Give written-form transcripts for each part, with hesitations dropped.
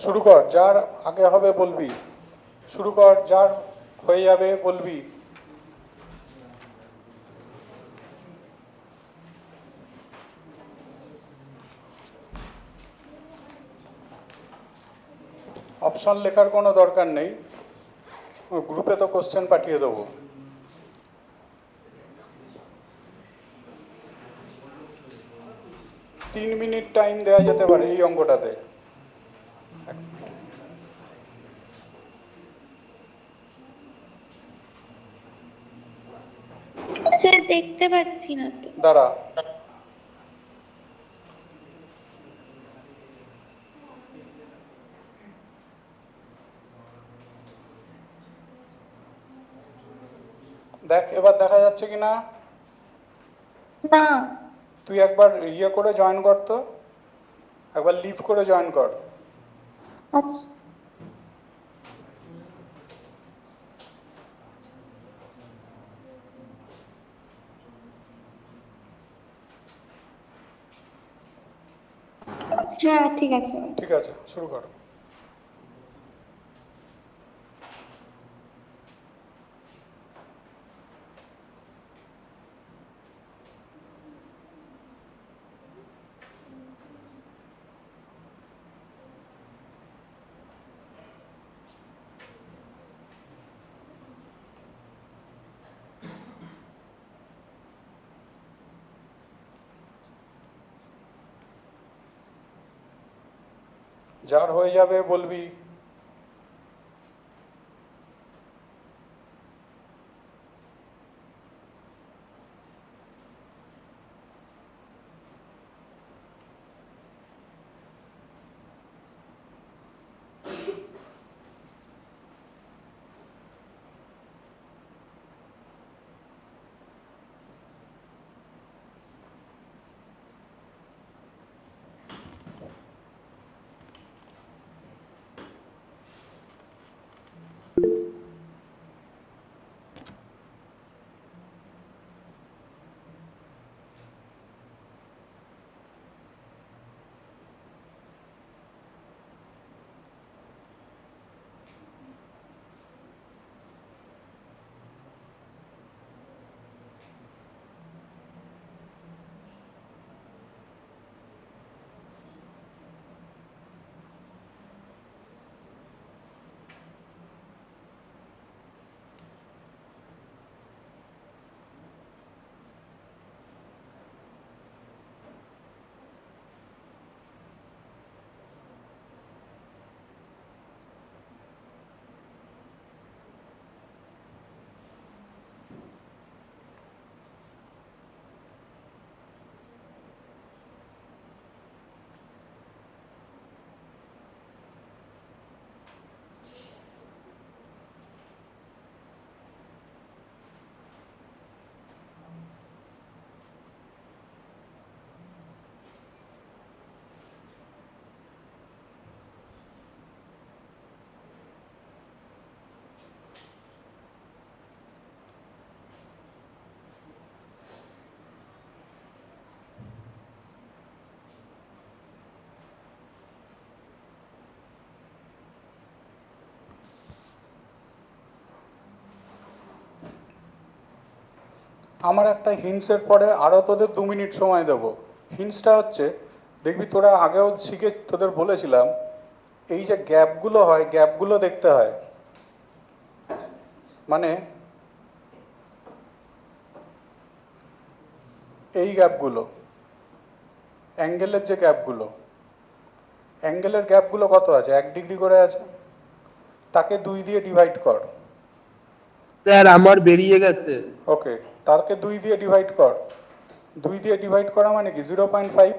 শুরু কর, যার আগে হবে বলবি। শুরু কর, যার হয়ে যাবে বলবি। অপশন লেখার কোনো দরকার নেই, গ্রুপে তো কোশ্চেন পাঠিয়ে দেবো। 3 মিনিট টাইম দেওয়া যেতে পারে এই অঙ্কটাতে। স্যার দেখতে পাচ্ছি না তো। দাঁড়া, দেখ এবার দেখা যাচ্ছে কি না। না। তুই একবার ইয়ে করে জয়েন কর তো, একবার লিভ করে জয়েন কর। আচ্ছা। হ্যাঁ ঠিক আছে। ঠিক আছে, শুরু কর। যার হয়ে যাবে বলবি। আমার একটা হিন্টসের পরে আরও তোদের 2 মিনিট সময় দেবো। হিন্টসটা হচ্ছে, দেখবি তোরা আগেও শিখে তোদের বলেছিলাম, এই যে গ্যাপগুলো হয়, গ্যাপগুলো দেখতে হয়। মানে এই গ্যাপগুলো, অ্যাঙ্গেলের যে গ্যাপগুলো, অ্যাঙ্গেলের গ্যাপগুলো কত আছে? 1 ডিগ্রি করে আছে। তাকে 2 দিয়ে ডিভাইড কর। স্যার আমার বেরিয়ে গেছে। ওকে, তাকে 2 দিয়ে ডিভাইড কর। 2 দিয়ে ডিভাইড করা মানে কি? 0.5।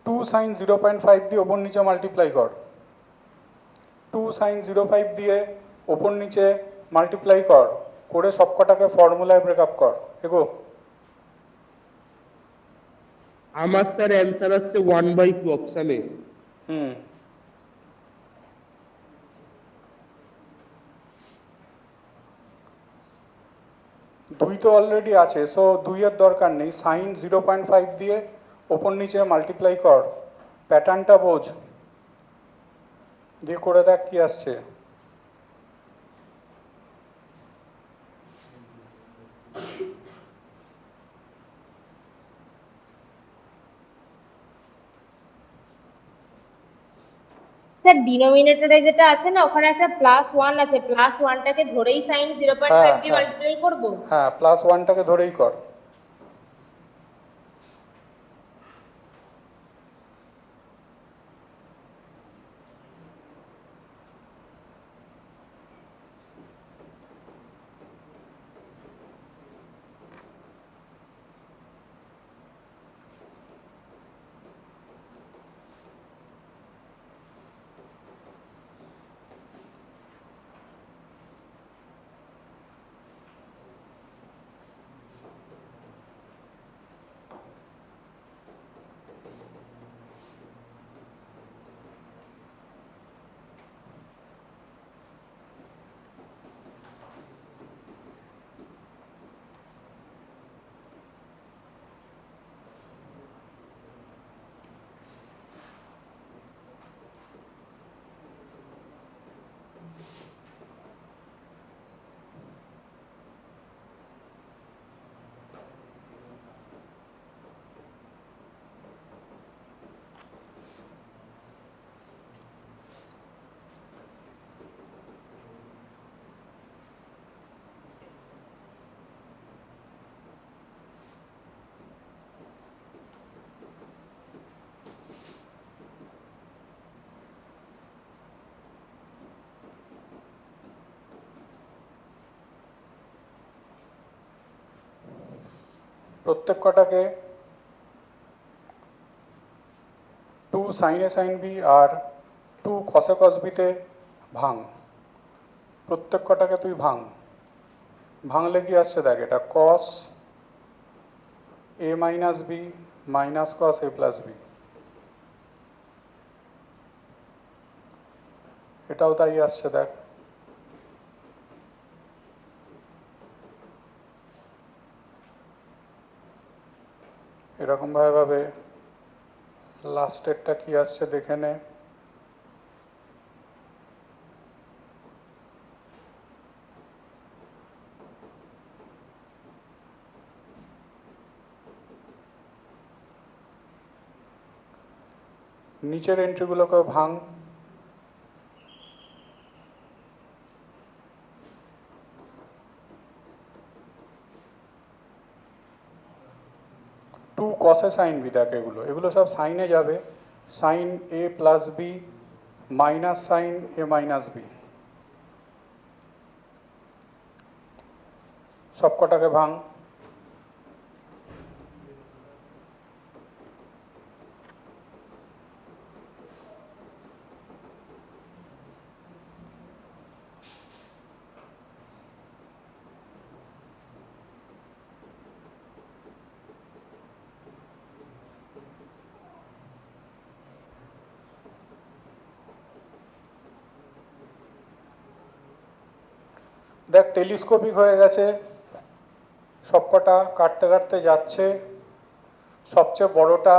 2 sin 0.5 দিয়ে ওপর নিচে মাল্টিপ্লাই কর। 2 sin 0.5 দিয়ে ওপর নিচে মাল্টিপ্লাই কর, করে সবকটাকে ফর্মুলায় ব্রেকআপ কর। এগো। আমার স্যার অ্যান্সার আসছে 1/2 অপশানে। হুম, দুই তো অলরেডি আছে, সো 2-এর দরকার নেই। sin 0.5 দিয়ে ওপর নিচে মাল্টিপ্লাই কর, প্যাটার্নটা বোঝ। দিয়ে করে দেখ কি আসছে। স্যার ডিনোমিনেটরে যেটা আছে না, ওখানে একটা +1 আছে, +1টাকে ধরেই সাইন 0.5 হ্যাঁ দিয়ে হ্যাঁ মাল্টিপ্লাই করবো। হ্যাঁ, +1টাকে ধরেই কর। প্রত্যেক কটাকে 2 sin A sin B R 2 cos A cos B তে ভাঙ। প্রত্যেক কটাকে তুই ভাঙ। ভাঙলে কি আসছে দেখ, এটা cos A minus B minus cos A plus B, এটাও তাই আসছে দেখ। এরকম ভাবে লাস্টেরটা কি আসছে দেখে নে। নিচের এন্ট্রিগুলোকে ভাঙ। টু কসে সাইন বি, দেখ এগুলো এগুলো সব সাইনে যাবে। সাইন এ প্লাস বি মাইনাস সাইন এ মাইনাস বি, সব কটাকে ভাঙ। দেখ টেলিস্কোপিক হয়ে গেছে, সবকটা কাটতে কাটতে যাচ্ছে, সবচেয়ে বড়টা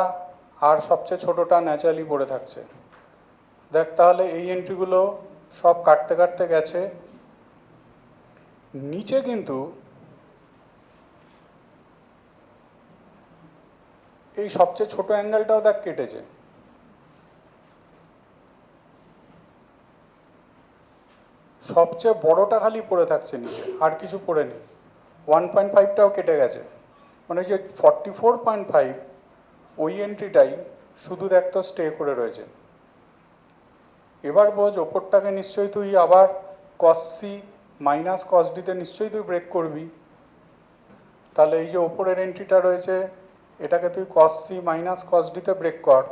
আর সবচেয়ে ছোটটা ন্যাচারালি পড়ে থাকছে। দেখ তাহলে এই এন্ট্রিগুলো সব কাটতে কাটতে গেছে। নিচে কিন্তু এই সবচেয়ে ছোট অ্যাঙ্গেলটাও দেখ কেটেছে। সবচেয়ে বড়টা খালি পড়ে থাকছে নিচে, আর কিছু পড়ে নেই। 1.5টাও কেটে গেছে, মানে যে 44.5 ওই এন্ট্রিটাই শুধু দেখ তো স্টে করে রয়েছে। এবার বোঝ ওপরটাকে নিশ্চয়ই তুই আবার cos C minus cos D তে নিশ্চয়ই তুই ব্রেক করবি। তাহলে এই যে ওপরের এন্ট্রিটা রয়েছে এটাকে তুই cos C minus cos D তে ব্রেক কর।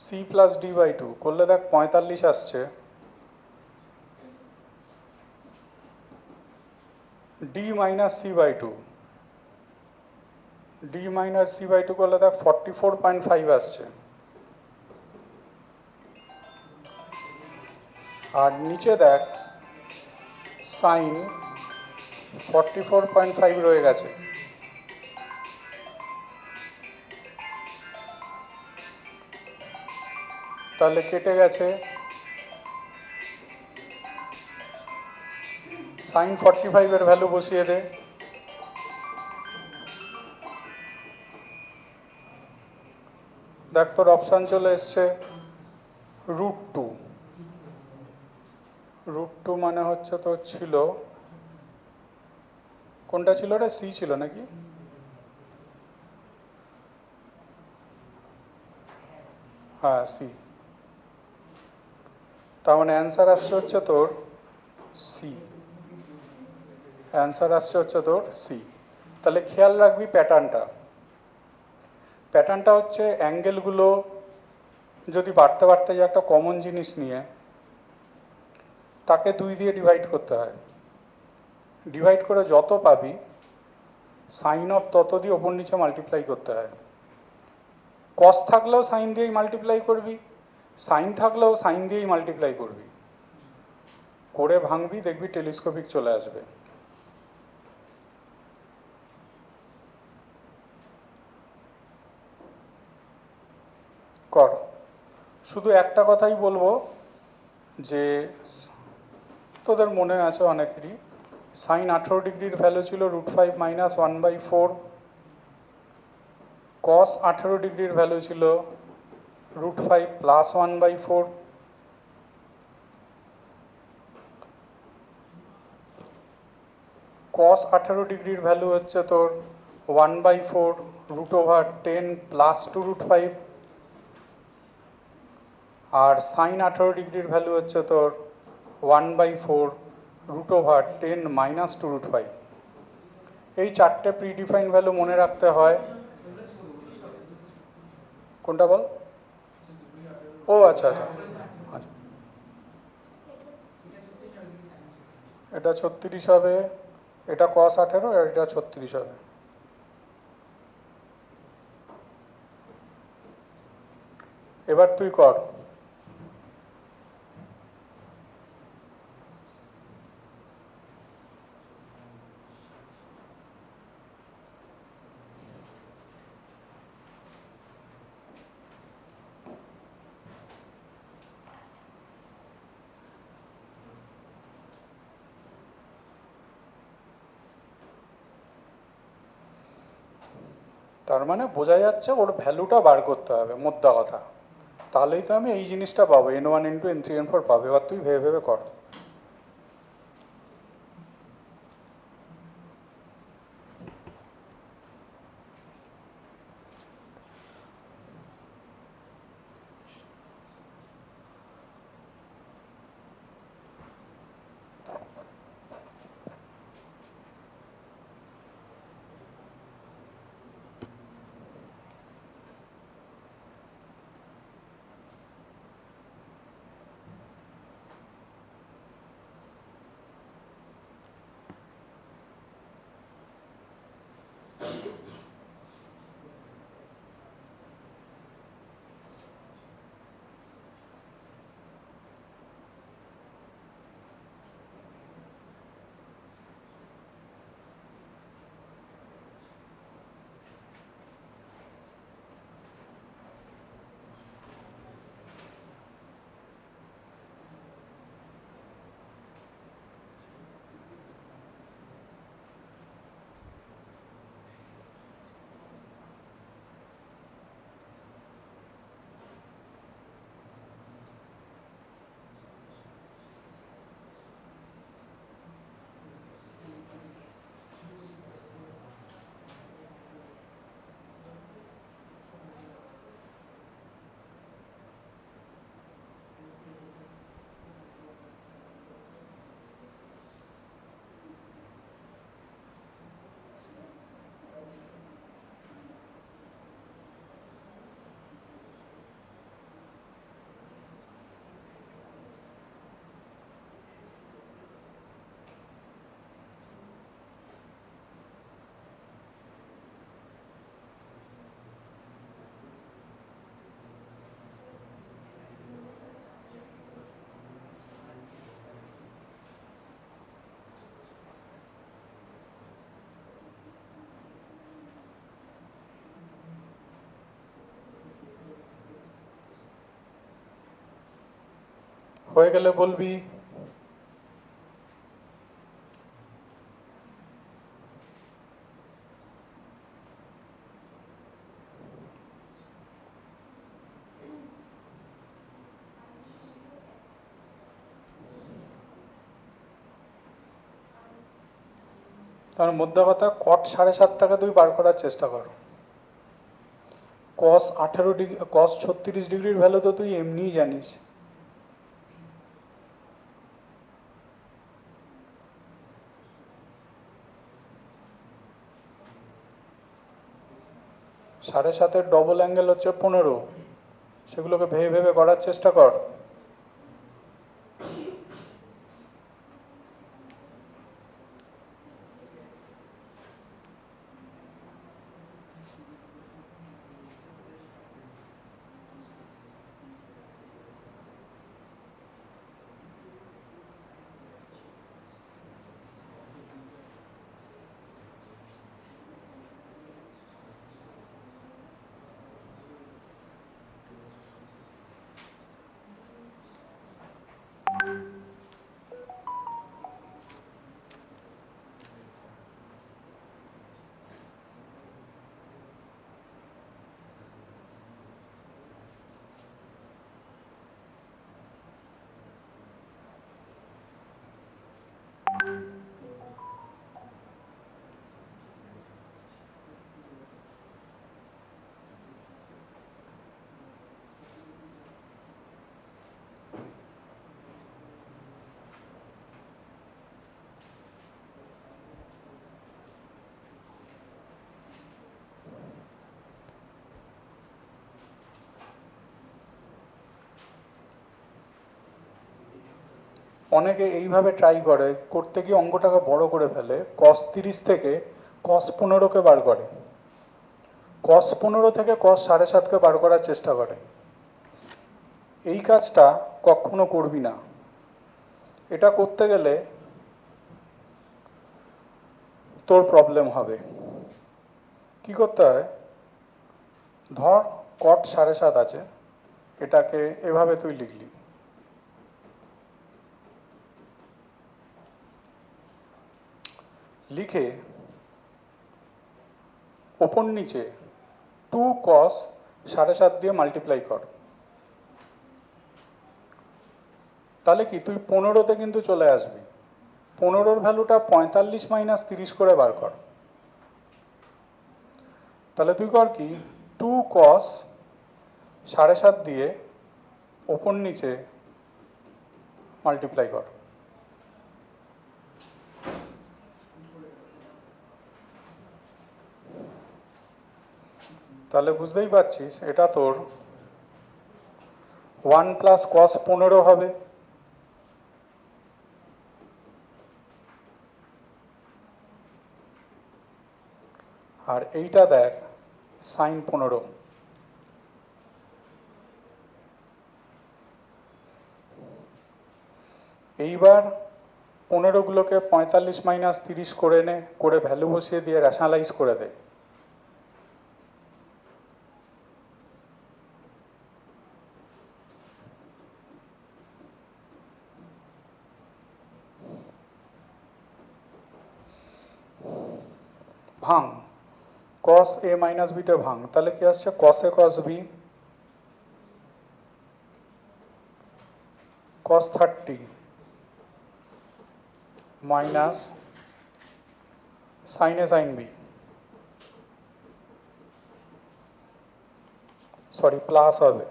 C প্লাস D/2 করলে দেখ 45 আসছে। D minus C/2, D minus C/2 করলে দেখ 44.5 আসছে। আর নিচে দেখ সাইন 44.5 রয়ে গেছে। তাহলে কেটে গেছে। সাইন 45-এর ভ্যালু বসিয়ে দে। দেখ তোর অপশান চলে এসছে √2। √2 মানে হচ্ছে তোর ছিল, কোনটা ছিল রে, সি ছিল নাকি? হ্যাঁ সি। তার মানে অ্যান্সার আসছে হচ্ছে তোর সি। অ্যান্সার আসছে হচ্ছে তোর সি। তাহলে খেয়াল রাখবি প্যাটার্নটা। প্যাটার্নটা হচ্ছে অ্যাঙ্গেলগুলো যদি বাড়তে বাড়তে যায় একটা কমন জিনিস নিয়ে, তাকে 2 দিয়ে ডিভাইড করতে হয়। ডিভাইড করে যত পাবি সাইন অফ তত দিয়ে ওপর নিচে মাল্টিপ্লাই করতে হয়। কস থাকলেও সাইন দিয়েই মাল্টিপ্লাই করবি, সাইন থাকলেও সাইন দিয়েই মাল্টিপ্লাই করবি। করে ভাঙবি, দেখবি টেলিস্কোপিক চলে আসবে। কর। শুধু একটা কথাই বলবো যে তোদের মনে আছে অনেকেরই, সাইন 18 ডিগ্রির ভ্যালু ছিল √5 - 1/4। কস 18 ডিগ্রির ভ্যালু ছিল √5 + 1/4। কস 18 ডিগ্রির ভ্যালু হচ্ছে তোর 1/4 √10 + 2√5। আর সাইন 18 ডিগ্রির ভ্যালু হচ্ছে তোর 1/4 √10 - 2√5। এই চারটে প্রিডিফাইন ভ্যালু মনে রাখতে হয়। কোনটা বল? ও আচ্ছা আচ্ছা আচ্ছা, এটা 36 হবে, এটা cos 18 আর এটা 36 হবে। এবার তুই কর। তার মানে বোঝা যাচ্ছে ওর ভ্যালুটা বার করতে হবে, মোদ্দা কথা। তাহলেই তো আমি এই জিনিসটা পাবো, n1 n2 n3 n4 পাবো। এবার তুই ভেবে ভেবে কর। হয়ে গেলে বলবি। তার মধ্যে কথা কট 7.5 তুই বার করার চেষ্টা কর। কস 18 ডিগ্রি, কস 36 ডিগ্রির ভ্যালু তো তুই এমনিই জানিস। সাড়ে সাতের ডবল অ্যাঙ্গেল হচ্ছে 15, সেগুলোকে ভেবে ভেবে করার চেষ্টা কর। অনেকে এইভাবে ট্রাই করে, করতে গিয়ে অঙ্কটাকে বড় করে ফেলে, কস 30 থেকে কস 15কে বার করে, কস 15 থেকে কস 7.5কে বার করার চেষ্টা করে। এই কাজটা কখনো করবি না। এটা করতে গেলে তোর প্রবলেম হবে। কি করতে হয়, ধর কট 7.5 আছে, এটাকে এভাবে তুই লিখলি, লিখে ওপর নিচে 2 কস 7.5 দিয়ে মাল্টিপ্লাই কর। তাহলে কি তুই 15তে কিন্তু চলে আসবি। 15-র ভ্যালুটা 45 মাইনাস 30 করে বার কর। তাহলে তুই কর কি, 2 কস 7.5 দিয়ে ওপর নিচে মাল্টিপ্লাই কর। তাহলে বুঝতেই পারছিস এটা তোর 1 প্লাস কস 15 হবে, আর এইটা দেখ সাইন 15। এইবার 15গুলোকে 45 মাইনাস 30 করে নে, করে ভ্যালু বসিয়ে দিয়ে রেশনালাইজ করে দে। ভাঙ, কস এ মাইনাস বিতে ভাঙ, তাহলে কি আসছে, কস এ কস বি কস 30 মাইনাস সাইন এ সাইন বি, সরি প্লাস হবে।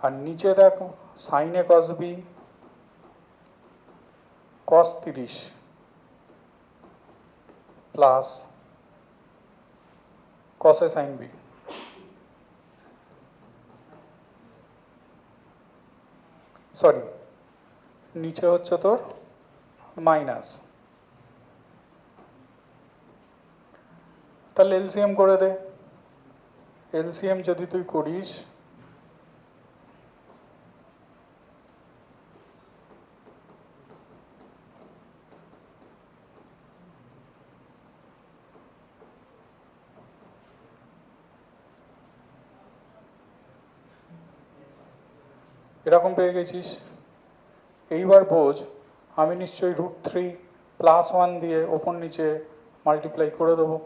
আর নিচে দেখো সাইন এ কস বি কস 30 প্লাস কস এ সাইন বি। সরি, নিচে হচ্ছে তোর মাইনাস। তাহলে এলসিএম করে দে। এলসিএম যদি তুই করিস, এরকম পেয়ে গেছিস। এইবার বোঝ আমি নিশ্চয়ই √3 + 1 দিয়ে ওপর নিচে মাল্টিপ্লাই করে দেবো।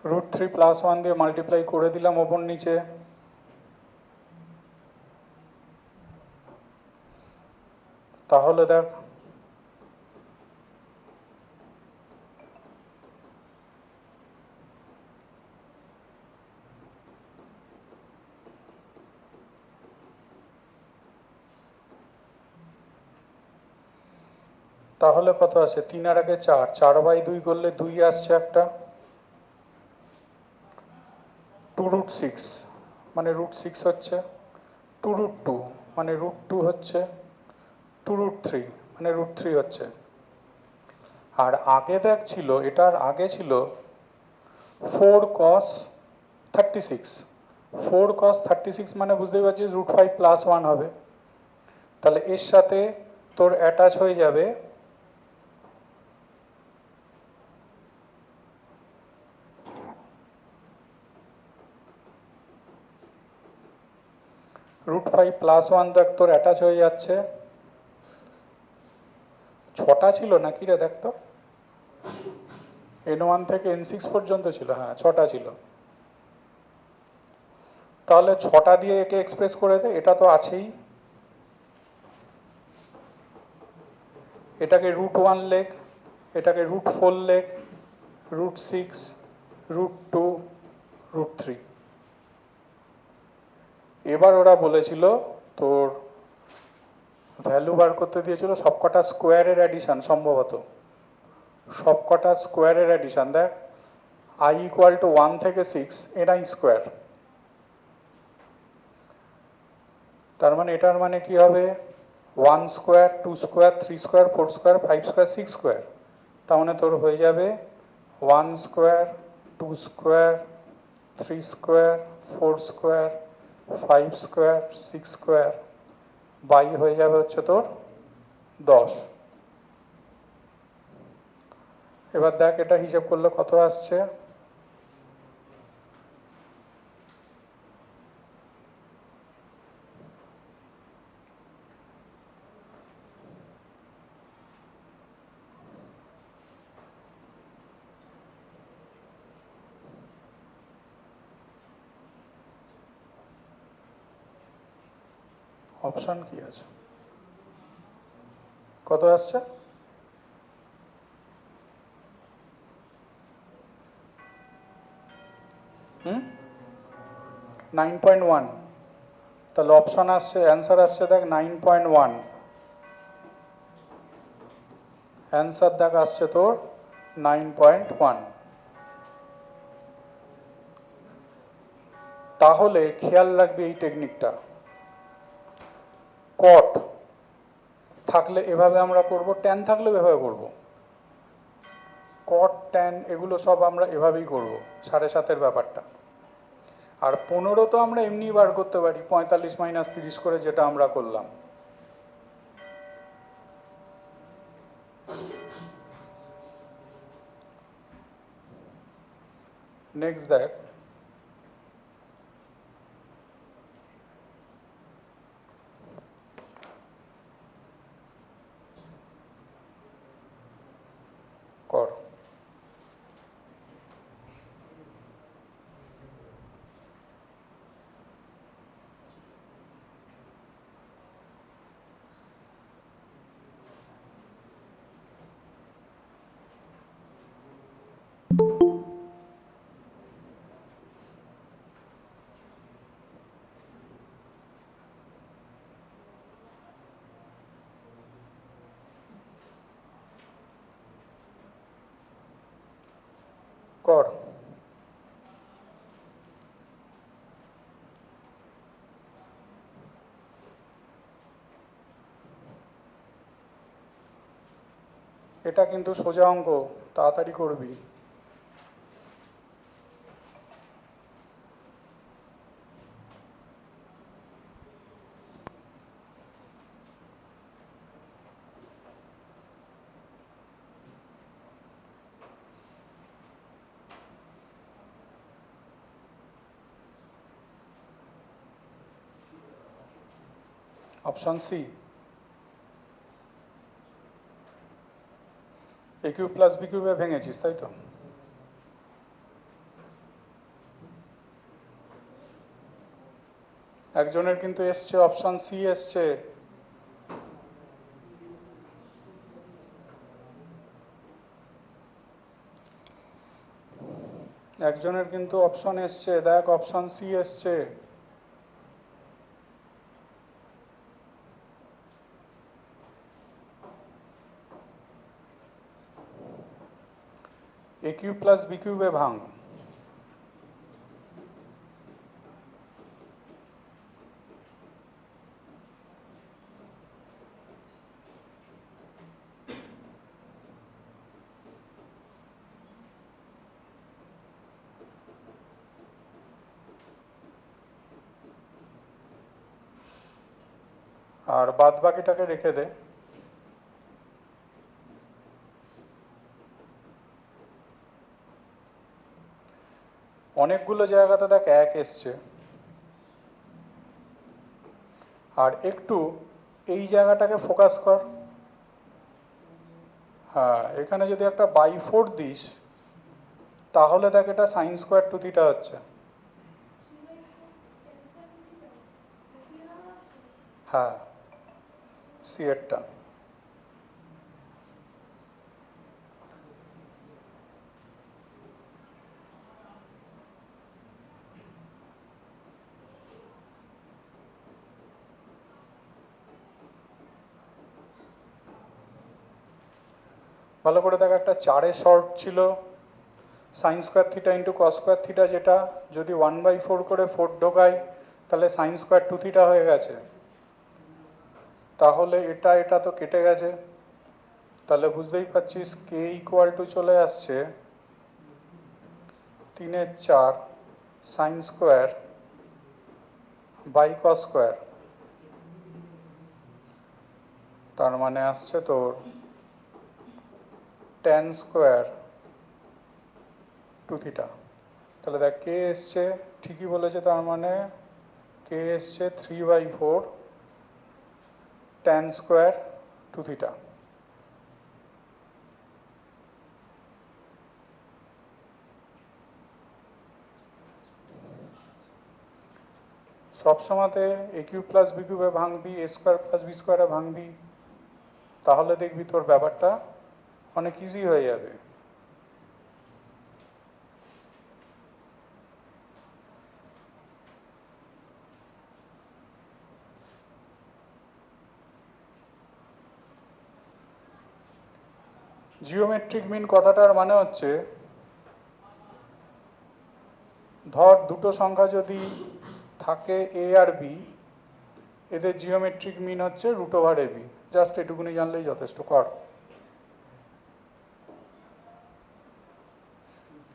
√3 + 1 দিয়ে মাল্টিপ্লাই করে দিলাম ওপর নিচে। তাহলে দেখ তাহলে কত আসে, 3 আর আগে 4, 4/2 করলে 2 আসছে একটা, 2√6 মানে √6 হচ্ছে, 2√2 মানে √2 হচ্ছে, 2√3 মানে √3 হচ্ছে। আর আগে দেখ ছিল, এটার আগে ছিল 4 cos 36, 4 cos 36 মানে বুঝতেই পারছিস √5 + 1 হবে। তাহলে এর সাথে তোর অ্যাটাচ হয়ে যাবে √5 + 1 দেখ তোর অ্যাটাচ হয়ে যাচ্ছে। 6টা ছিল নাকি রে, দেখ তো, n1 থেকে n6 পর্যন্ত ছিল, হ্যাঁ 6টা ছিল। তাহলে 6টা দিয়ে একে এক্সপ্রেস করে দে, এটা তো আছেই। এটাকে √1 লেখ, এটাকে √4 লেখ, √6, √2, √3। এবার ওরা বলেছিল তোর ভ্যালু বার করতে দিয়েছিল সবকটা স্কোয়ারের অ্যাডিশন, সম্ভবত সবকটা স্কোয়ারের অ্যাডিশন। দেখ i = 1 থেকে 6 ni²। তার মানে এটার মানে কি হবে, 1², 2², 3², 4², 5², 6²। তার মানে তোর হয়ে যাবে 1², 2², 3², 4², 5², 6², বাই হয়ে যাবে হচ্ছে তোর 10। এবার দেখ এটা হিসাব করলে কত আসছে, অপশন কি আছে, কত আসছে, হুম 9.1। তাহলে অপশন আসছে, অ্যান্সার আসছে দেখ 9.1, অ্যান্সার দেখ আসছে তোর 9.1। তাহলে খেয়াল রাখবি এই টেকনিকটা, কট থাকলে এভাবে আমরা করব, ট্যান থাকলেও এভাবে করব, কট ট্যান এগুলো সব আমরা এভাবেই করব 7.5-এর ব্যাপারটা। আর 15 তো আমরা এমনি বার করতে পারি, 45 - 30 করে, যেটা আমরা করলাম। নেক্সট দেখ, কর, কর। এটা কিন্তু সোজা অঙ্ক, তাড়াতাড়ি করবি। অপশন সি, এ কিউব প্লাস বি কিউবে ভেঙেছিস তাই তো? একজনের কিন্তু এসছে অপশন সি এসছে। একজনের কিন্তু অপশন এসছে, দেখ অপশন সি এসছে। এ কিউব প্লাস বি কিউবে ভাঙ। আর বাদ বাকিটাকে রেখে দে। অনেকগুলো জায়গাতে দেখ এক এসছে, আর একটু এই জায়গাটাকে ফোকাস কর। হ্যাঁ, এখানে যদি একটা বাই ফোর দিস তাহলে দেখ এটা সাইন স্কোয়ার টু থিটা হচ্ছে। হ্যাঁ, সি এরটা। ভালো করে দেখ, একটা চারে শর্ট ছিল sine square theta into cos square theta, যেটা যদি 1/4 করে 4 ঢোকাই তাহলে সাইন স্কোয়ার টু থিটা হয়ে গেছে। তাহলে এটা এটা তো কেটে গেছে, তাহলে বুঝতেই পারছিস কে ইকুয়াল টু চলে আসছে 3/4 sine square by cos square. তার মানে আসছে তোর ট্যান স্কোয়ার টু থিটা। তাহলে দেখ কে এসছে, ঠিকই বলেছে, তার মানে কে এসছে 3/4 ট্যান স্কোয়ার টু থিটা। সবসময়তে এ কিউব প্লাস বি কিউবে ভাঙবি, এ স্কোয়ার প্লাস বি স্কোয়ারে ভাঙবি, তাহলে দেখবি তোর ব্যাপারটা অনেক ইজি হয়ে যাবে। জিওমেট্রিক মিন কথাটার মানে হচ্ছে, ধর দুটো সংখ্যা যদি থাকে এ আর বি, এদের জিওমেট্রিক মিন হচ্ছে √/ab। জাস্ট এটুকুনি জানলেই যথেষ্ট। কর,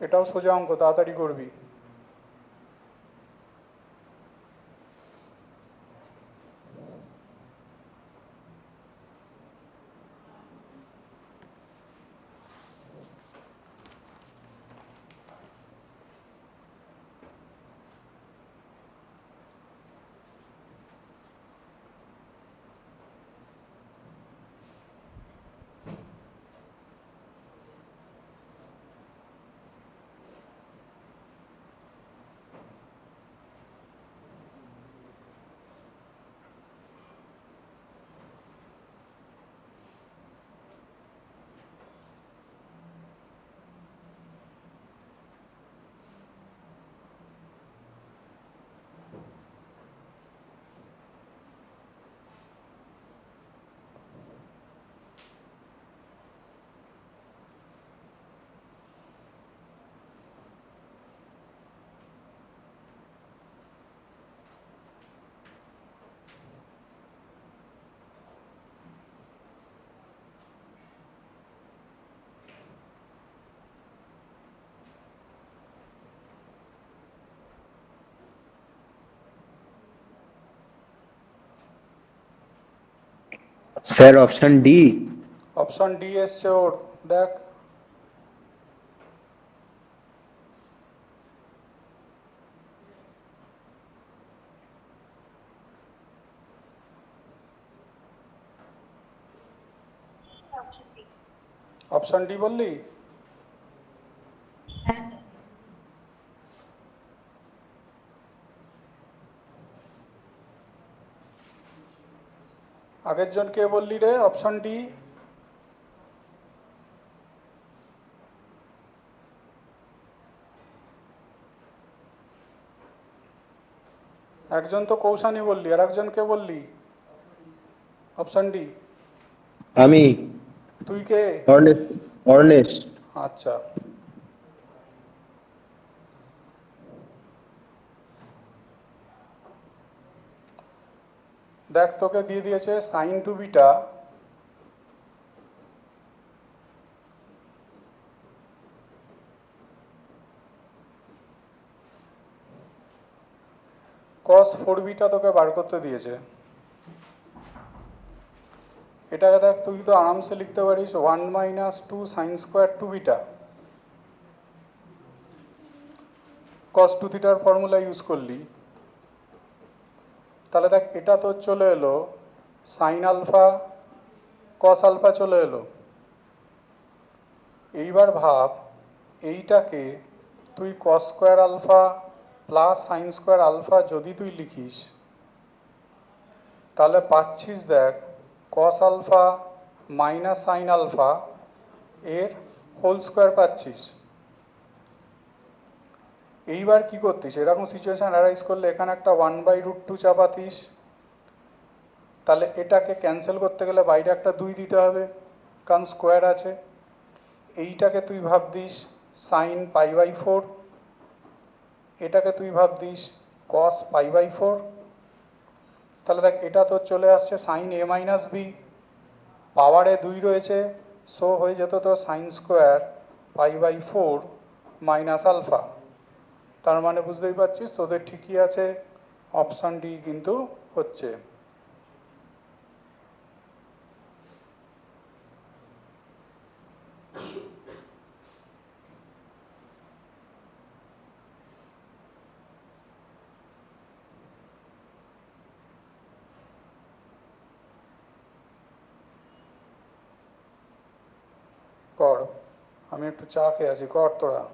এটাও সোজা অঙ্ক, তাড়াতাড়ি করবি। Sir option D. Option D এসছে ওর, দেখ। Option D. অপশন ডি বললি? হ্যাঁ আগের জন কে বললি রে অপশন ডি? একজন তো কৌশানী বললি, আর একজন কে বললি অপশন ডি? আমি তুই কে? অর্নেশ। আচ্ছা, দেখ তোকে দিয়ে দিয়েছে sine two beta cos 4 beta তোকে বার করতে দিয়েছে। এটাকে দেখ তুই তো আরামসে লিখতে পারিস 1 মাইনাস 2 সাইন স্কোয়ার 2 বিটা, কস 2 থিটার ফর্মুলা ইউজ করলি। তাহলে দেখ এটা তোর চলে এলো সাইন আলফা কস আলফা চলে এলো। এইবার ভাব এইটাকে তুই cos square alpha plus sine square alpha যদি তুই লিখিস তাহলে পাচ্ছিস দেখ cos alpha minus sine alpha এর হোল স্কোয়ার পাচ্ছিস। এইবার কি করতিস, এরকম সিচুয়েশন অ্যারাইজ করলে এখানে একটা 1/√2 চাপাতিস, তাহলে এটাকে ক্যান্সেল করতে গেলে বাইরে একটা 2 দিতে হবে কারণ স্কোয়ার আছে। এইটাকে তুই ভাবতিস সাইন π/4, এটাকে তুই ভাবতিস কস π/4। তাহলে দেখ এটা তোর চলে আসছে সাইন a মাইনাস বি, পাওয়ারে 2 রয়েছে, সো হয়ে যেত তোর সাইন স্কোয়ার π/4 মাইনাস আলফা। তার মানে বুঝতেই পারছিস তোদের ঠিকই আছে, অপশান ডি কিন্তু হচ্ছে। কর, আমি একটু চা খেয়ে আছি, কর তোরা।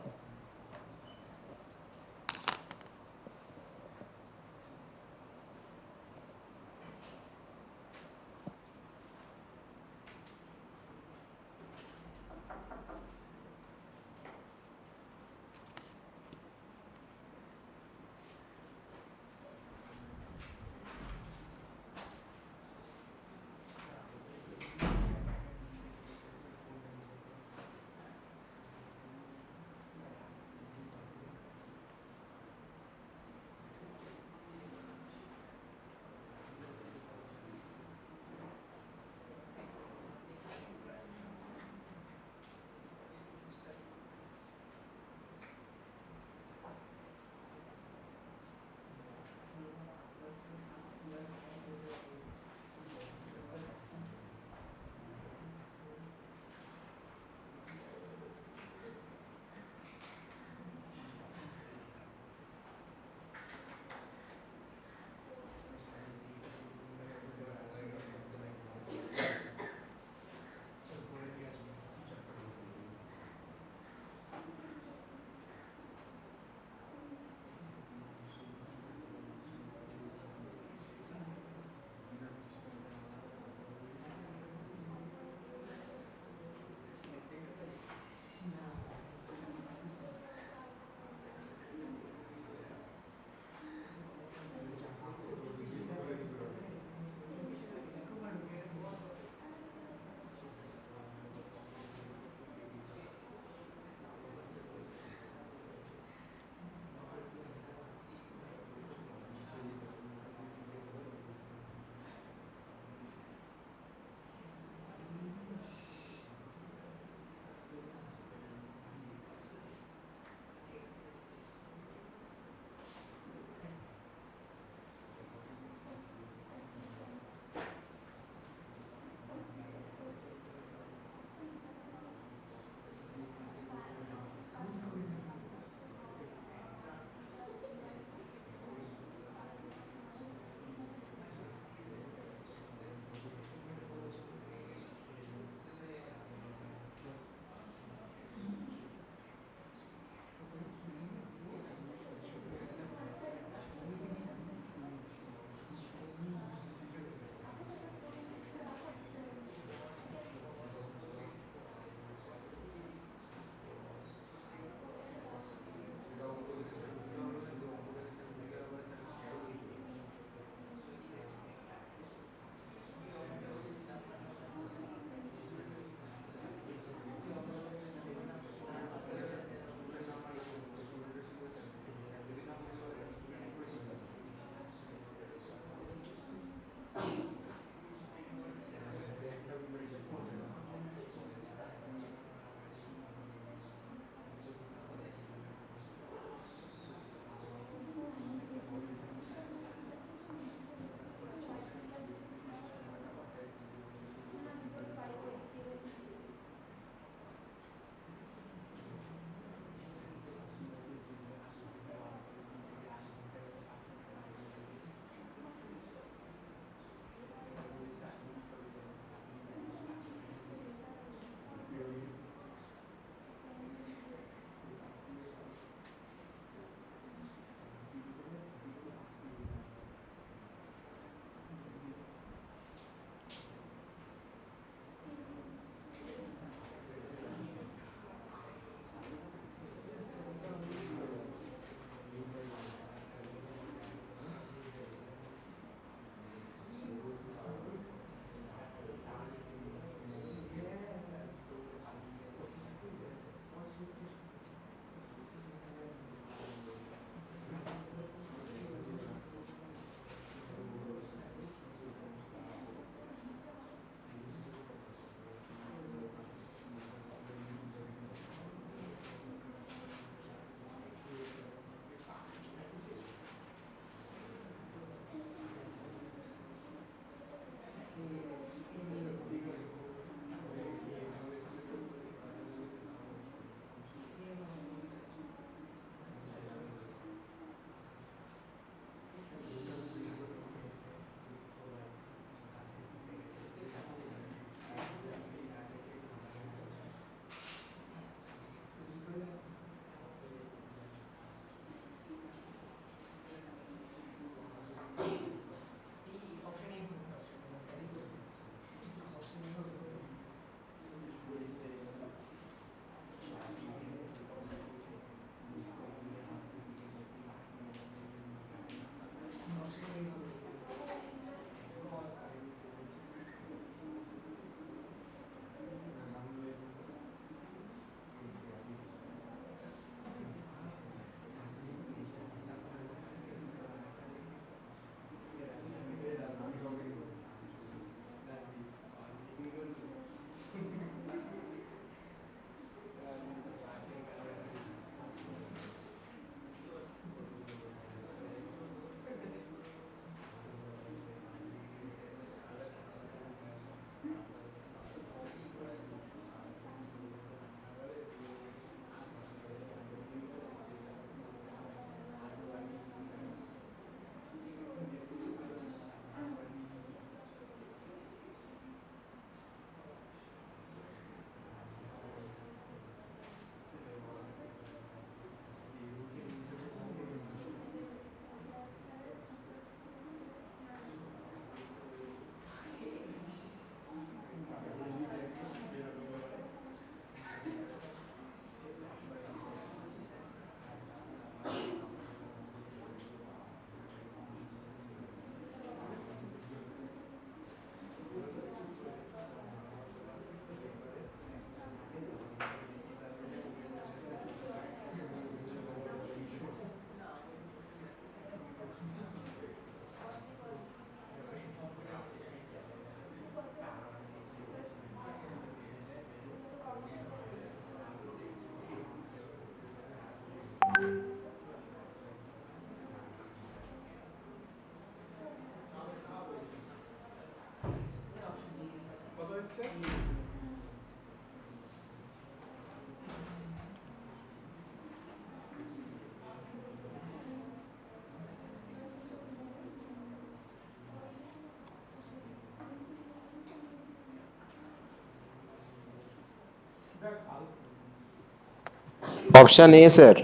Option A sir.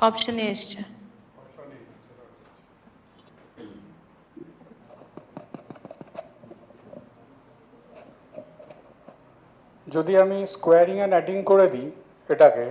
অপশনে এসছে। যদি আমি স্কোয়ারিং অ্যান্ড অ্যাডিং করে দিই এটাকে,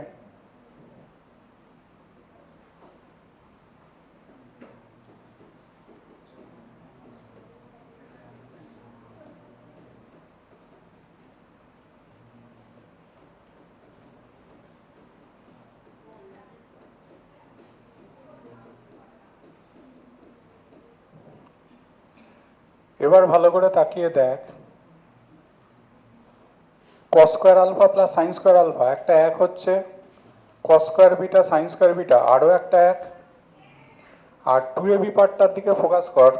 এবার ভালো করে তাকিয়ে দেখ, cos square alpha plus sine square alpha একটা এক হচ্ছে, cos square beta sine square beta আরও একটা এক, আর টু এ বি পার্টটার দিকে ফোকাস কর।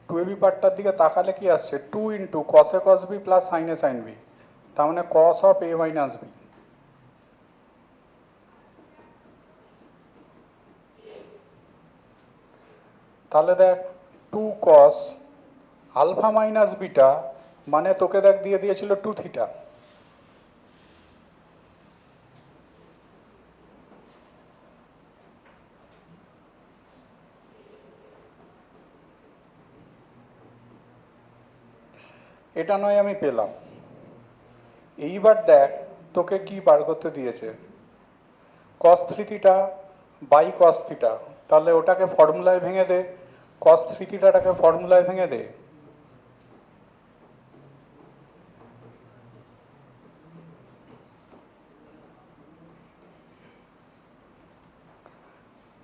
টু এ বি পার্টটার দিকে তাকালে কি আসছে, two into cos A cos B plus sin A sin B, তার মানে cos of A minus B. তাহলে দেখ, two cos alpha minus beta মানে তোকে দেখ দিয়ে দিয়েছিল টু থিটা। এটা নয় আমি পেলাম। এইবার দেখ তোকে কি বার করতে দিয়েছে, cos three theta by cos theta, তাহলে ওটাকে ফর্মুলায় ভেঙে দে, কস থ্রি থিটাটাকে ফর্মুলায় ভেঙে দে।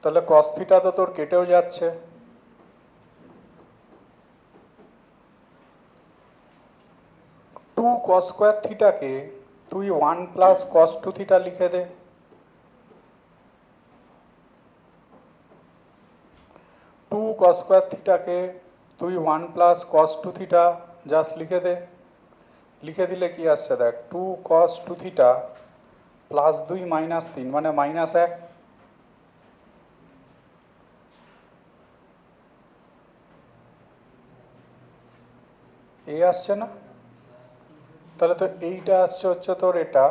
তাহলে কস থিটা তো তোর কেটেও যাচ্ছে, টু কস স্কোয়ার থিটাকে তুই one plus cos two theta লিখে দে। টু কস স্কোয়ার থিটাকে তুই one plus cos two theta just লিখে দে। লিখে দিলে কি আসছে দেখ, two cos two theta plus দুই মাইনাস তিন মানে মাইনাস এক। এই আসছে না, তাহলে তো এইটা আসছে হচ্ছে তোর এটা,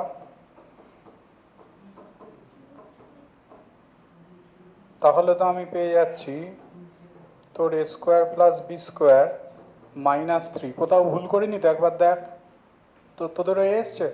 তাহলে তো আমি পেয়ে যাচ্ছি তোর A square plus B square minus three. কোথাও ভুল করিনি তো একবার দেখ, তো তোদেরও এসছে।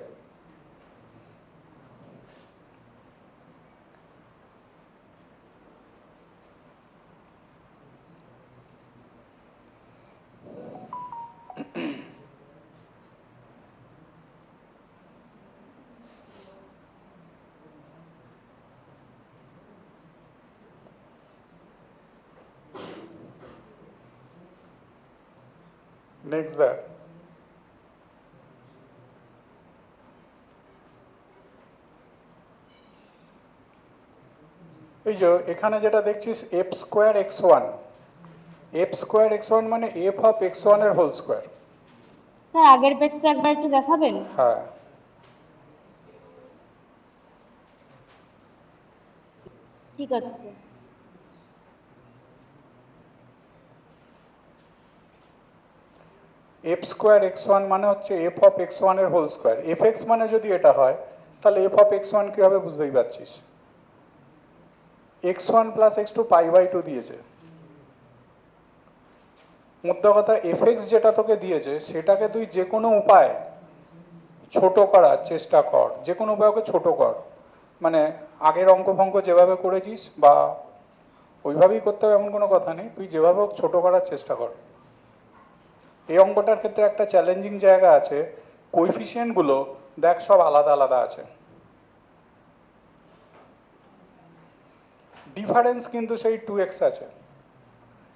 নেক্সট দেখ, এই যে এখানে যেটা দেখছিস F square X one, F square X one মানে এফ অফ এক্স ওয়ানের হোল স্কোয়ার। স্যার আগের পেজটা একবার একটু দেখাবেন? হ্যাঁ, ঠিক আছে sir. F square X one মানে হচ্ছে এফ অফ এক্স ওয়ানের হোল স্কোয়ার। এফ এক্স মানে যদি এটা হয় তাহলে এফ অফ এক্স ওয়ান কী হবে বুঝতেই পারছিস, X one plus X two pi by two দিয়েছে। মোদ্দা কথা এফ এক্স যেটা তোকে দিয়েছে সেটাকে তুই যে কোনো উপায় ছোট করার চেষ্টা কর, যে কোনো উপায় ওকে ছোট কর। মানে আগের অঙ্ক ফঙ্ক যেভাবে করেছিস বা ওইভাবেই করতে হবে এমন কোনো কথা নেই, তুই যেভাবে হোক ছোট করার চেষ্টা কর। এই অঙ্কটার ক্ষেত্রে একটা চ্যালেঞ্জিং জায়গা আছে, কোএফিসিয়েন্টগুলো দেখ সব আলাদা আলাদা আছে, ডিফারেন্স কিন্তু সেই টু এক্স আছে।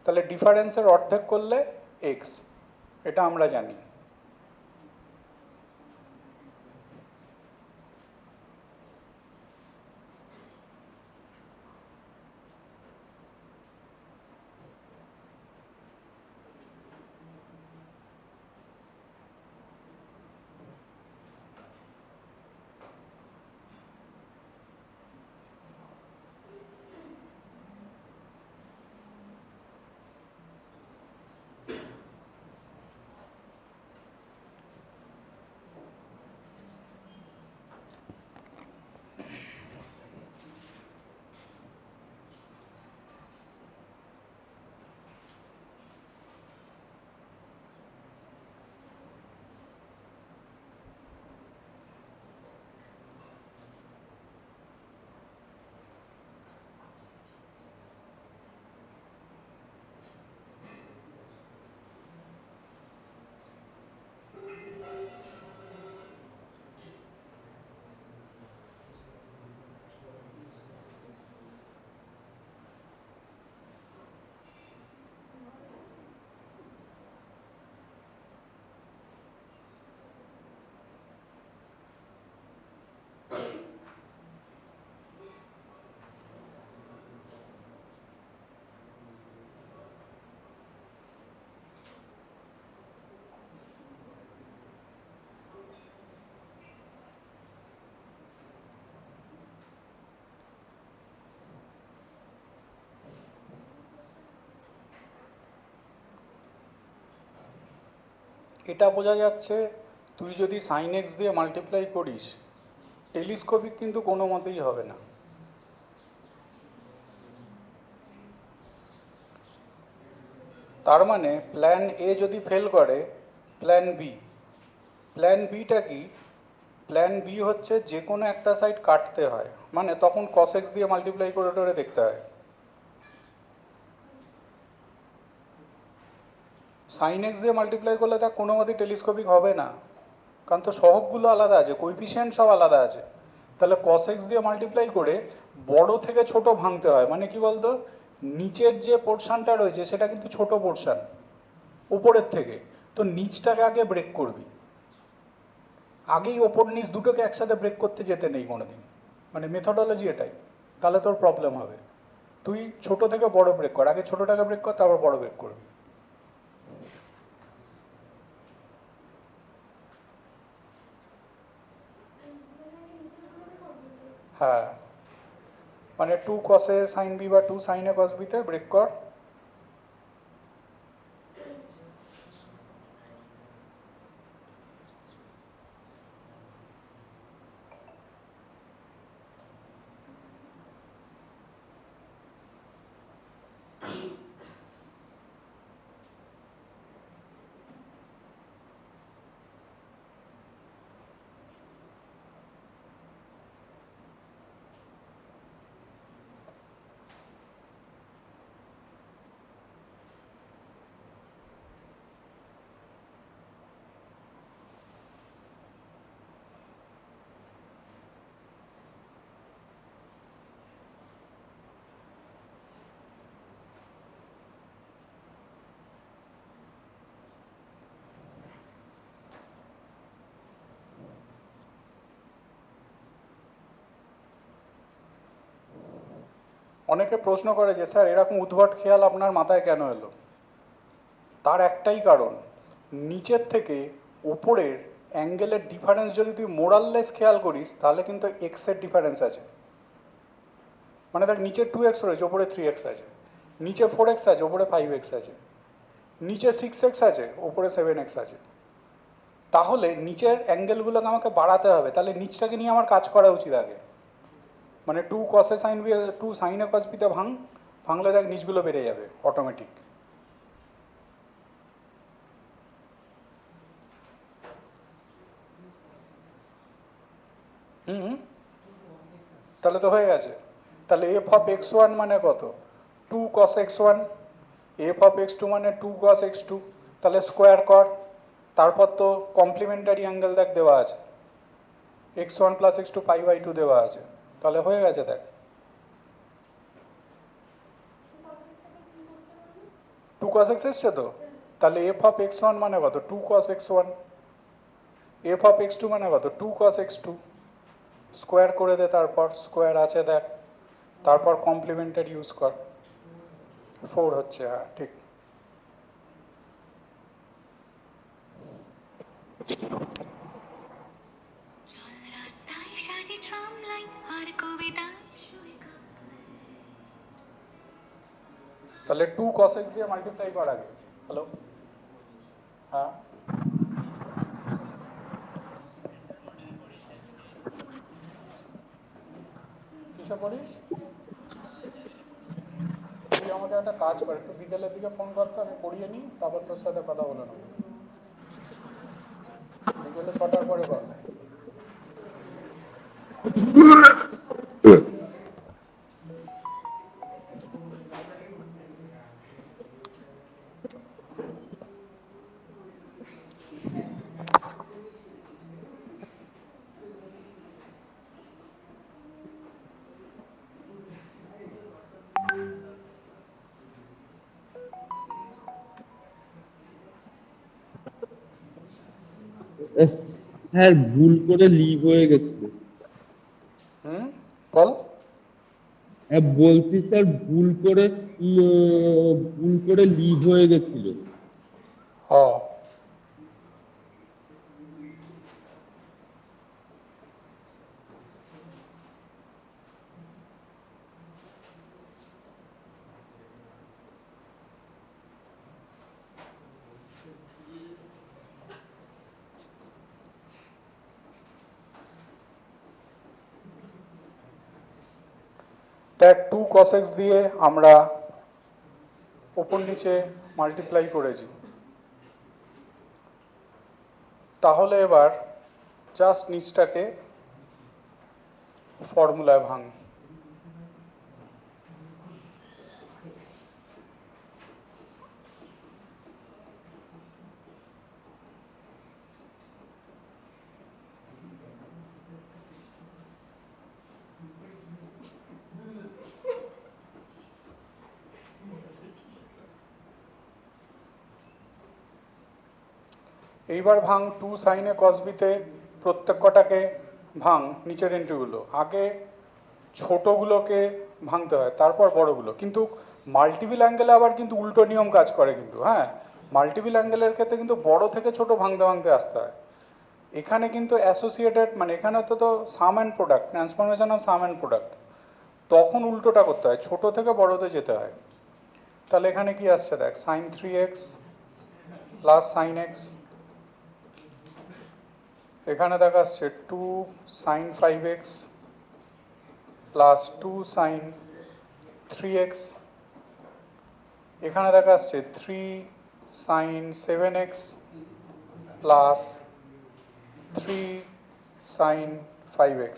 তাহলে ডিফারেন্সের অর্ধেক করলে এক্স, এটা আমরা জানি। এটা বোঝা যাচ্ছে তুই যদি সাইন এক্স দিয়ে মাল্টিপ্লাই করিস টেলিস্কোপিক কিন্তু কোনো মতেই হবে না। তার মানে প্ল্যান এ যদি ফেল করে প্ল্যান বিটা কি? প্ল্যান বি হচ্ছে যে কোনো একটা সাইড কাটতে হয়, মানে তখন কস এক্স দিয়ে মাল্টিপ্লাই করে টোরে দেখতে হয়। সাইন এক্স দিয়ে মাল্টিপ্লাই করলে তা কোনো মতেই টেলিস্কোপিক হবে না, কারণ তো সহগগুলো আলাদা আছে, কোএফিসিয়েন্ট সব আলাদা আছে। তাহলে কস এক্স দিয়ে মাল্টিপ্লাই করে বড় থেকে ছোট ভাঙতে হয়, মানে কি বলতো, নিচের যে পোর্শনটা রয়েছে সেটা কিন্তু ছোট পোর্শন উপরের থেকে, তো নিচটাকে আগে ব্রেক করবি, আগেই ওপর নিচ দুটোকে একসাথে ব্রেক করতে যেতে নেই কোনোদিন, মানে মেথডোলজি এটাই। তাহলে তোর প্রবলেম হবে। তুই ছোট থেকে বড় ব্রেক কর, আগে ছোটটাকে ব্রেক কর, তারপর বড় ব্রেক করবি। হ্যাঁ, মানে 2 কসে সাইন বি বা 2 সাইনে কস বিতে ব্রেক কর। অনেকে প্রশ্ন করে যে স্যার এরকম উদ্ভট খেয়াল আপনার মাথায় কেন এলো? তার একটাই কারণ, নিচের থেকে ওপরের অ্যাঙ্গেলের ডিফারেন্স যদি তুই মোরাললেস খেয়াল করিস তাহলে কিন্তু এক্সের ডিফারেন্স আছে। মানে দেখ, নিচে 2x রয়েছে, ওপরে 3x আছে, নিচে 4x আছে, ওপরে 5x আছে, নিচে 6x আছে, ওপরে 7x আছে। তাহলে নিচের অ্যাঙ্গেলগুলোকে আমাকে বাড়াতে হবে, তাহলে নিচটাকে নিয়ে আমার কাজ করা উচিত আগে। মানে 2 কসে সাইন বি 2 সাইনে কস বিতে ভাঙলে দেখ নিচগুলো বেড়ে যাবে অটোমেটিক। হুম, তাহলে তো হয়ে গেছে। তাহলে এফ অফ এক্স ওয়ান মানে কত? 2 cos X one. F of X two মানে 2 কস এক্স টু। তাহলে স্কোয়ার কর, তারপর তো কমপ্লিমেন্টারি অ্যাঙ্গেল দেখ দেওয়া আছে, X one plus X two pi by 2 দেওয়া আছে, তাহলে হয়ে গেছে দেখ। 2 কস এক্স এসছে তো, তাহলে এফ অফ এক্স ওয়ান মানে কত? 2 cos X one. F of X two মানে কত? 2 কস এক্স টু। স্কোয়ার করে দে, তারপর স্কোয়ার আছে দেখ, তারপর কমপ্লিমেন্টারি ইউজ কর, 4 হচ্ছে। হ্যাঁ ঠিক। তাহলে 2 cos x দিয়ে মাল্টিপ্লাই কর আগে। হ্যালো, হ্যাঁ কিসে পড়িস? তুই আমাকে একটা কাজ কর, একটু বিকেলের দিকে ফোন করতে, আমি পড়িয়ে নিই, তারপর তোর সাথে কথা বলে নেবো। বিকেলে 6টার পরে কর। স্যার ভুল করে লিভ হয়ে গেছিল। হুম, বল। বলছি স্যার ভুল করে লিভ হয়ে গেছিল। ও, দেখ 2 cos x দিয়ে আমরা ওপর নিচে মাল্টিপ্লাই করেছি, তাহলে এবার জাস্ট নিচটাকে ফর্মুলায় ভাঙ। এইবার ভাঙ 2 sin a cos b তে প্রত্যেক কটাকে ভাঙ নিচের এন্ট্রিগুলো, আগে ছোটগুলোকে ভাঙতে হয় তারপর বড়গুলো। কিন্তু মাল্টিপল অ্যাঙ্গেলে আবার কিন্তু উল্টো নিয়ম কাজ করে কিন্তু, হ্যাঁ, মাল্টিপল অ্যাঙ্গেলের ক্ষেত্রে কিন্তু বড় থেকে ছোট ভাঙতে ভাঙতে আসতে হয়। এখানে কিন্তু অ্যাসোসিয়েটেড মানে এখানে তো sum and product, transformation of sum and product, তখন উল্টোটা করতে হয়, ছোট থেকে বড়তে যেতে হয়। তাহলে এখানে কি আসছে দেখ, sign 3x plus sine x, এখানে দেখা আসছে 2 sign 5x plus 2 sign 3x, এখানে দেখা আসছে 3 sign 7x plus 3 sign 5x।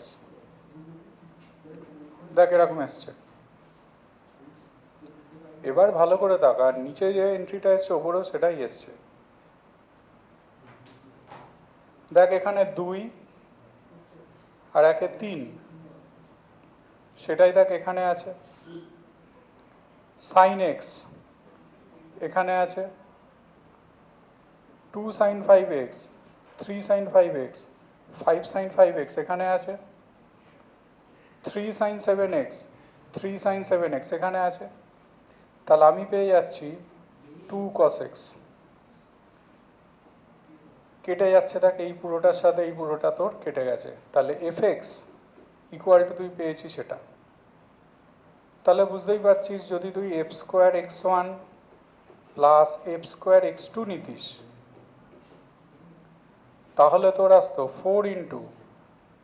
দেখ এরকম এসছে। এবার ভালো করে তাকা, নিচে যে এন্ট্রিটা এসছে ওপরেও সেটাই এসছে। দেখ এখানে 2 আর একে 3, সেটাই দেখ এখানে আছে। সাইন এক্স এখানে আছে 2 sign 5x, 3 sign 5x, 5 sign 5x এখানে আছে, 3 সাইন 7x, 3 সাইন 7x এখানে আছে। তাহলে আমি পেয়ে যাচ্ছি 2 cos x। কেটে যাচ্ছে দেখ, এই পুরোটার সাথে এই পুরোটা তোর কেটে গেছে, তাহলে fx ইকুয়াল টু তুই পেয়েছিস সেটা। তাহলে বুঝতেই পারছিস, যদি তুই F square X one plus F square X two নিতিস, তাহলে তোর আসতো 4 into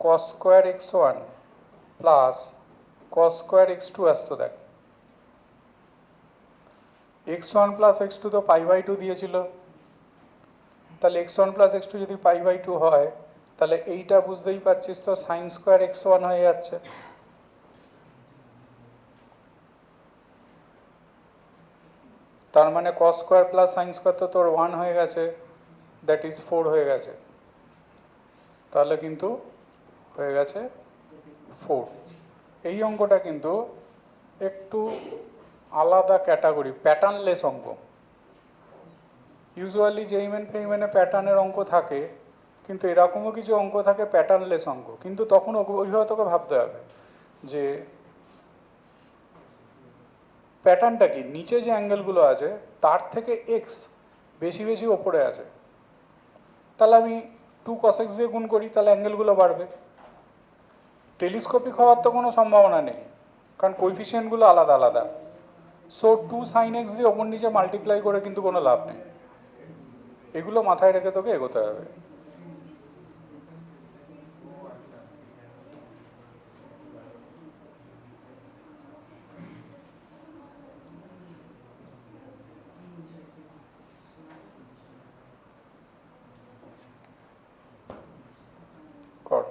cos square X one plus cos square X two আসতো। দেখ X one plus X two তো পাই/2 দিয়েছিল, তাহলে X one plus X two যদি পাই/2 হয়, তাহলে এইটা বুঝতেই পারছিস তো সাইন স্কোয়ার এক্স ওয়ান হয়ে যাচ্ছে। তার মানে cos square plus sine square তো তোর 1 হয়ে গেছে, দ্যাট ইজ 4 হয়ে গেছে। তাহলে কিন্তু হয়ে গেছে 4। এই অঙ্কটা কিন্তু একটু আলাদা ক্যাটাগরি, প্যাটার্নলেস অঙ্ক। ইউজুয়ালি জেইমেন ফেইমেনে প্যাটার্নের অঙ্ক থাকে, কিন্তু এরকমও কিছু অঙ্ক থাকে প্যাটার্নলেস অঙ্ক, কিন্তু তখন ওইভাবে তোকে ভাবতে হবে যে প্যাটার্নটা কি, নিচে যে অ্যাঙ্গেলগুলো আছে তার থেকে এক্স বেশি বেশি ওপরে আছে, তাহলে আমি 2 cos x দিয়ে গুণ করি, তাহলে অ্যাঙ্গেলগুলো বাড়বে। টেলিস্কোপিক হওয়ার তো কোনো সম্ভাবনা নেই, কারণ কোএফিসিয়েন্টগুলো আলাদা আলাদা। সো 2 সাইন এক্স দিয়ে ওপর নিচে মাল্টিপ্লাই করে কিন্তু কোনো লাভ নেই। এগুলো মাথায় রেখে তোকে এগোতে হবে। কর।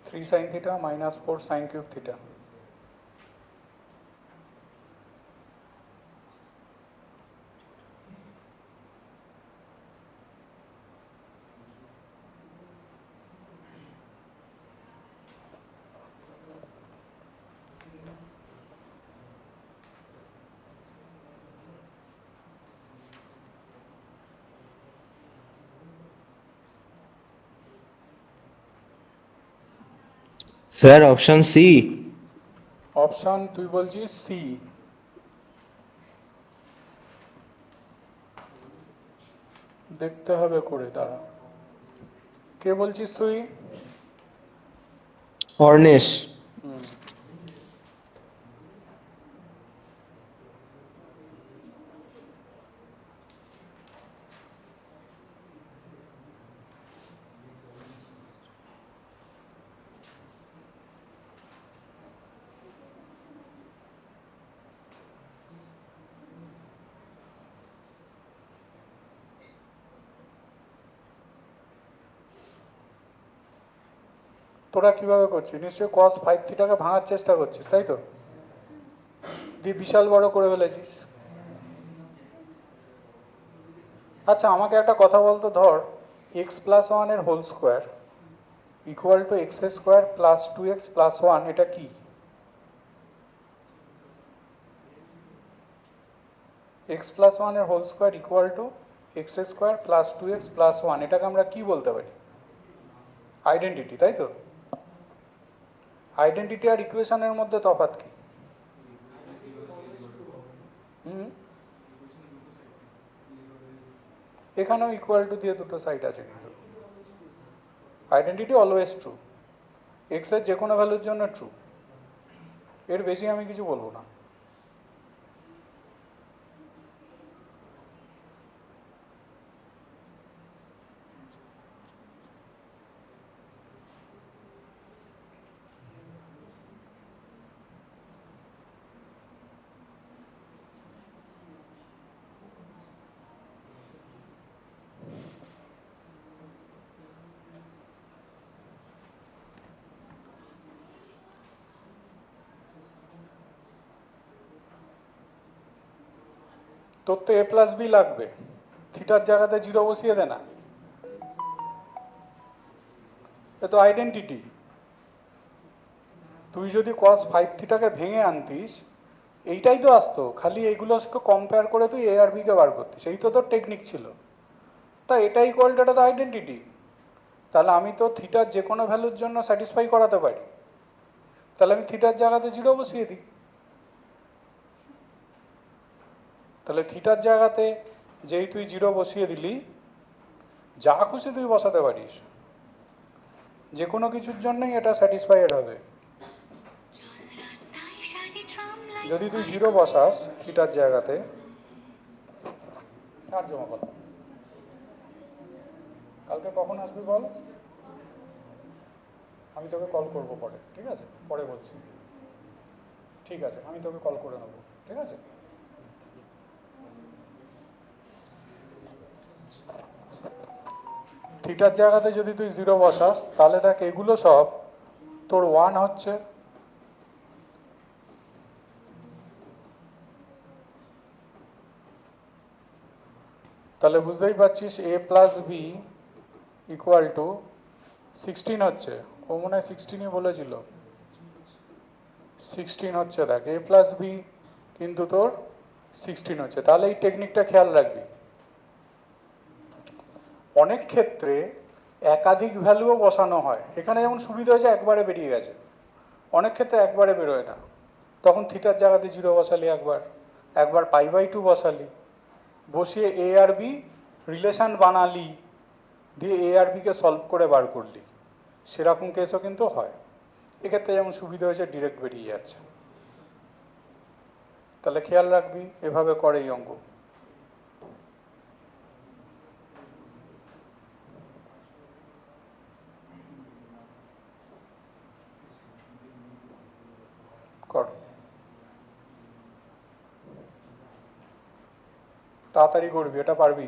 3 sin theta minus 4 sin cube theta. Sir option C. Option তুই বলছিস সি। দেখতে হবে করে তারা। কে বলছিস তুই? অর্ণেশ। হুম। তোরা কিভাবে করছিস? নিশ্চয়ই cos 5 থিটাকে ভাঙার চেষ্টা করছিস, তাই তো? দিয়ে বিশাল বড় করে ফেলেছিস। আচ্ছা আমাকে একটা কথা বলতো, ধর x+1 এর whole square equal to X square plus 2x plus 1, এটা কি? x+1 এর whole square equal to X square plus 2x plus 1, এটাকে আমরা কি বলতে পারি? আইডেন্টিটি, তাই তো? আইডেন্টিটি আর ইকুয়েশনের মধ্যে তফাৎ কি? এখানেও ইকুয়াল টু দিয়ে দুটো সাইড আছে, কিন্তু আইডেন্টিটি অলওয়েজ ট্রু, এক্স এর যে কোনো ভ্যালুর জন্য ট্রু, এর বেশি আমি কিছু বলবো না। তোর তো a প্লাস বি লাগবে, থিটার জায়গাতে 0 বসিয়ে দে না, এ তো আইডেন্টিটি। তুই যদি cos 5 থিটাকে ভেঙে আনতিস, এইটাই তো আসতো, খালি এইগুলোকে কম্পেয়ার করে তুই এ আর বিকে বার করতিস, এই তো তোর টেকনিক ছিল। তা এটা ইকুয়াল টু, এটা তো আইডেন্টিটি। তাহলে আমি তো থিটার যে কোনো ভ্যালুর জন্য স্যাটিসফাই করাতে পারি, তাহলে আমি থিটার জায়গাতে 0 বসিয়ে দিই। তাহলে থিটার জায়গাতে যেই তুই 0 বসিয়ে দিলি, যা খুশি তুই বসাতে পারিস, যে কোনো কিছুর জন্যই এটা স্যাটিসফাইড হবে। যদি তুই 0 বসাস থিটার জায়গাতে, আর জমা কথা, কালকে কখন আসবি বল, আমি তোকে কল করবো পরে, ঠিক আছে? পরে বলছি, ঠিক আছে, আমি তোকে কল করে নেবো, ঠিক আছে? থিটার জায়গাতে যদি তুই 0 বসাস, তাহলে দেখ এগুলো সব তোর 1 হচ্ছে, তাহলে বুঝতেই পারছিস a plus B equal to 16 হচ্ছে। ও মনে হয় 16ই বলেছিল, 16 হচ্ছে। দেখ a প্লাস বি কিন্তু তোর 16 হচ্ছে। তাহলে এই টেকনিকটা খেয়াল রাখবি। অনেক ক্ষেত্রে একাধিক ভ্যালুও বসানো হয়, এখানে যেমন সুবিধা হয়েছে একবারে বেরিয়ে গেছে, অনেক ক্ষেত্রে একবারে বেরোয় না, তখন থিটার জায়গাতে 0 বসালি, একবার π/2 বসালি, বসিয়ে এ আর বি রিলেশান বানালি, দিয়ে এ আর বিকে সলভ করে বার করলি, সেরকম কেসও কিন্তু হয়। এক্ষেত্রে যেমন সুবিধা হয়েছে ডিরেক্ট বেরিয়ে যাচ্ছে। তাহলে খেয়াল রাখবি, এভাবে করে এই অঙ্ক। কর, তাড়াতাড়ি করবি, এটা পারবি।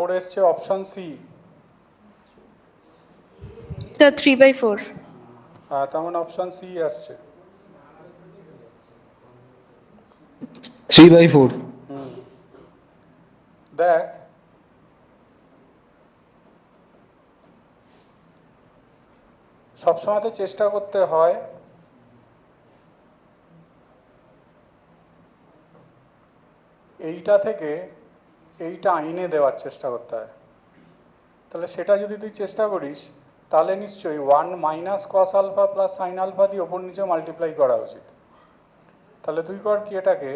তোর এসছে অপশন সি। Sir, 3/4. তার মানে অপশন সি আসছে। 3/4. দেখ সবসময় তো চেষ্টা করতে হয় এইটা থেকে এইটা আইনে দেওয়ার চেষ্টা করতে হয়। তাহলে সেটা যদি তুই চেষ্টা করিস তাহলে নিশ্চয়ই 1 minus cos alpha plus sine alpha দিয়ে ওপর নিচে মাল্টিপ্লাই করা উচিত। তাহলে তুই কর কি এটাকে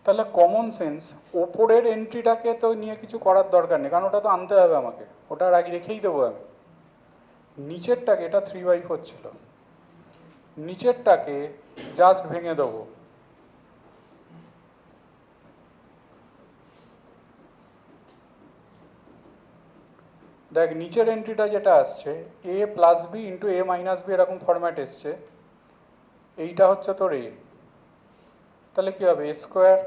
তাহলে কমন সেন্স ওপরের এন্ট্রিটাকে তো নিয়ে কিছু করার দরকার নেই, কারণ ওটা তো আনতে হবে আমাকে, ওটা আগে রেখেই দেবো আমি। নিচেরটাকে, এটা 3/4 ছিল, নিচেরটাকে জাস্ট ভেঙে দেবো। দেখ নিচের এন্ট্রিটা যেটা আসছে এ প্লাস বি ইন্টু এ মাইনাস বি এরকম ফরম্যাট এসছে, এইটা হচ্ছে তোর এ। তাহলে কি হবে এ স্কোয়ার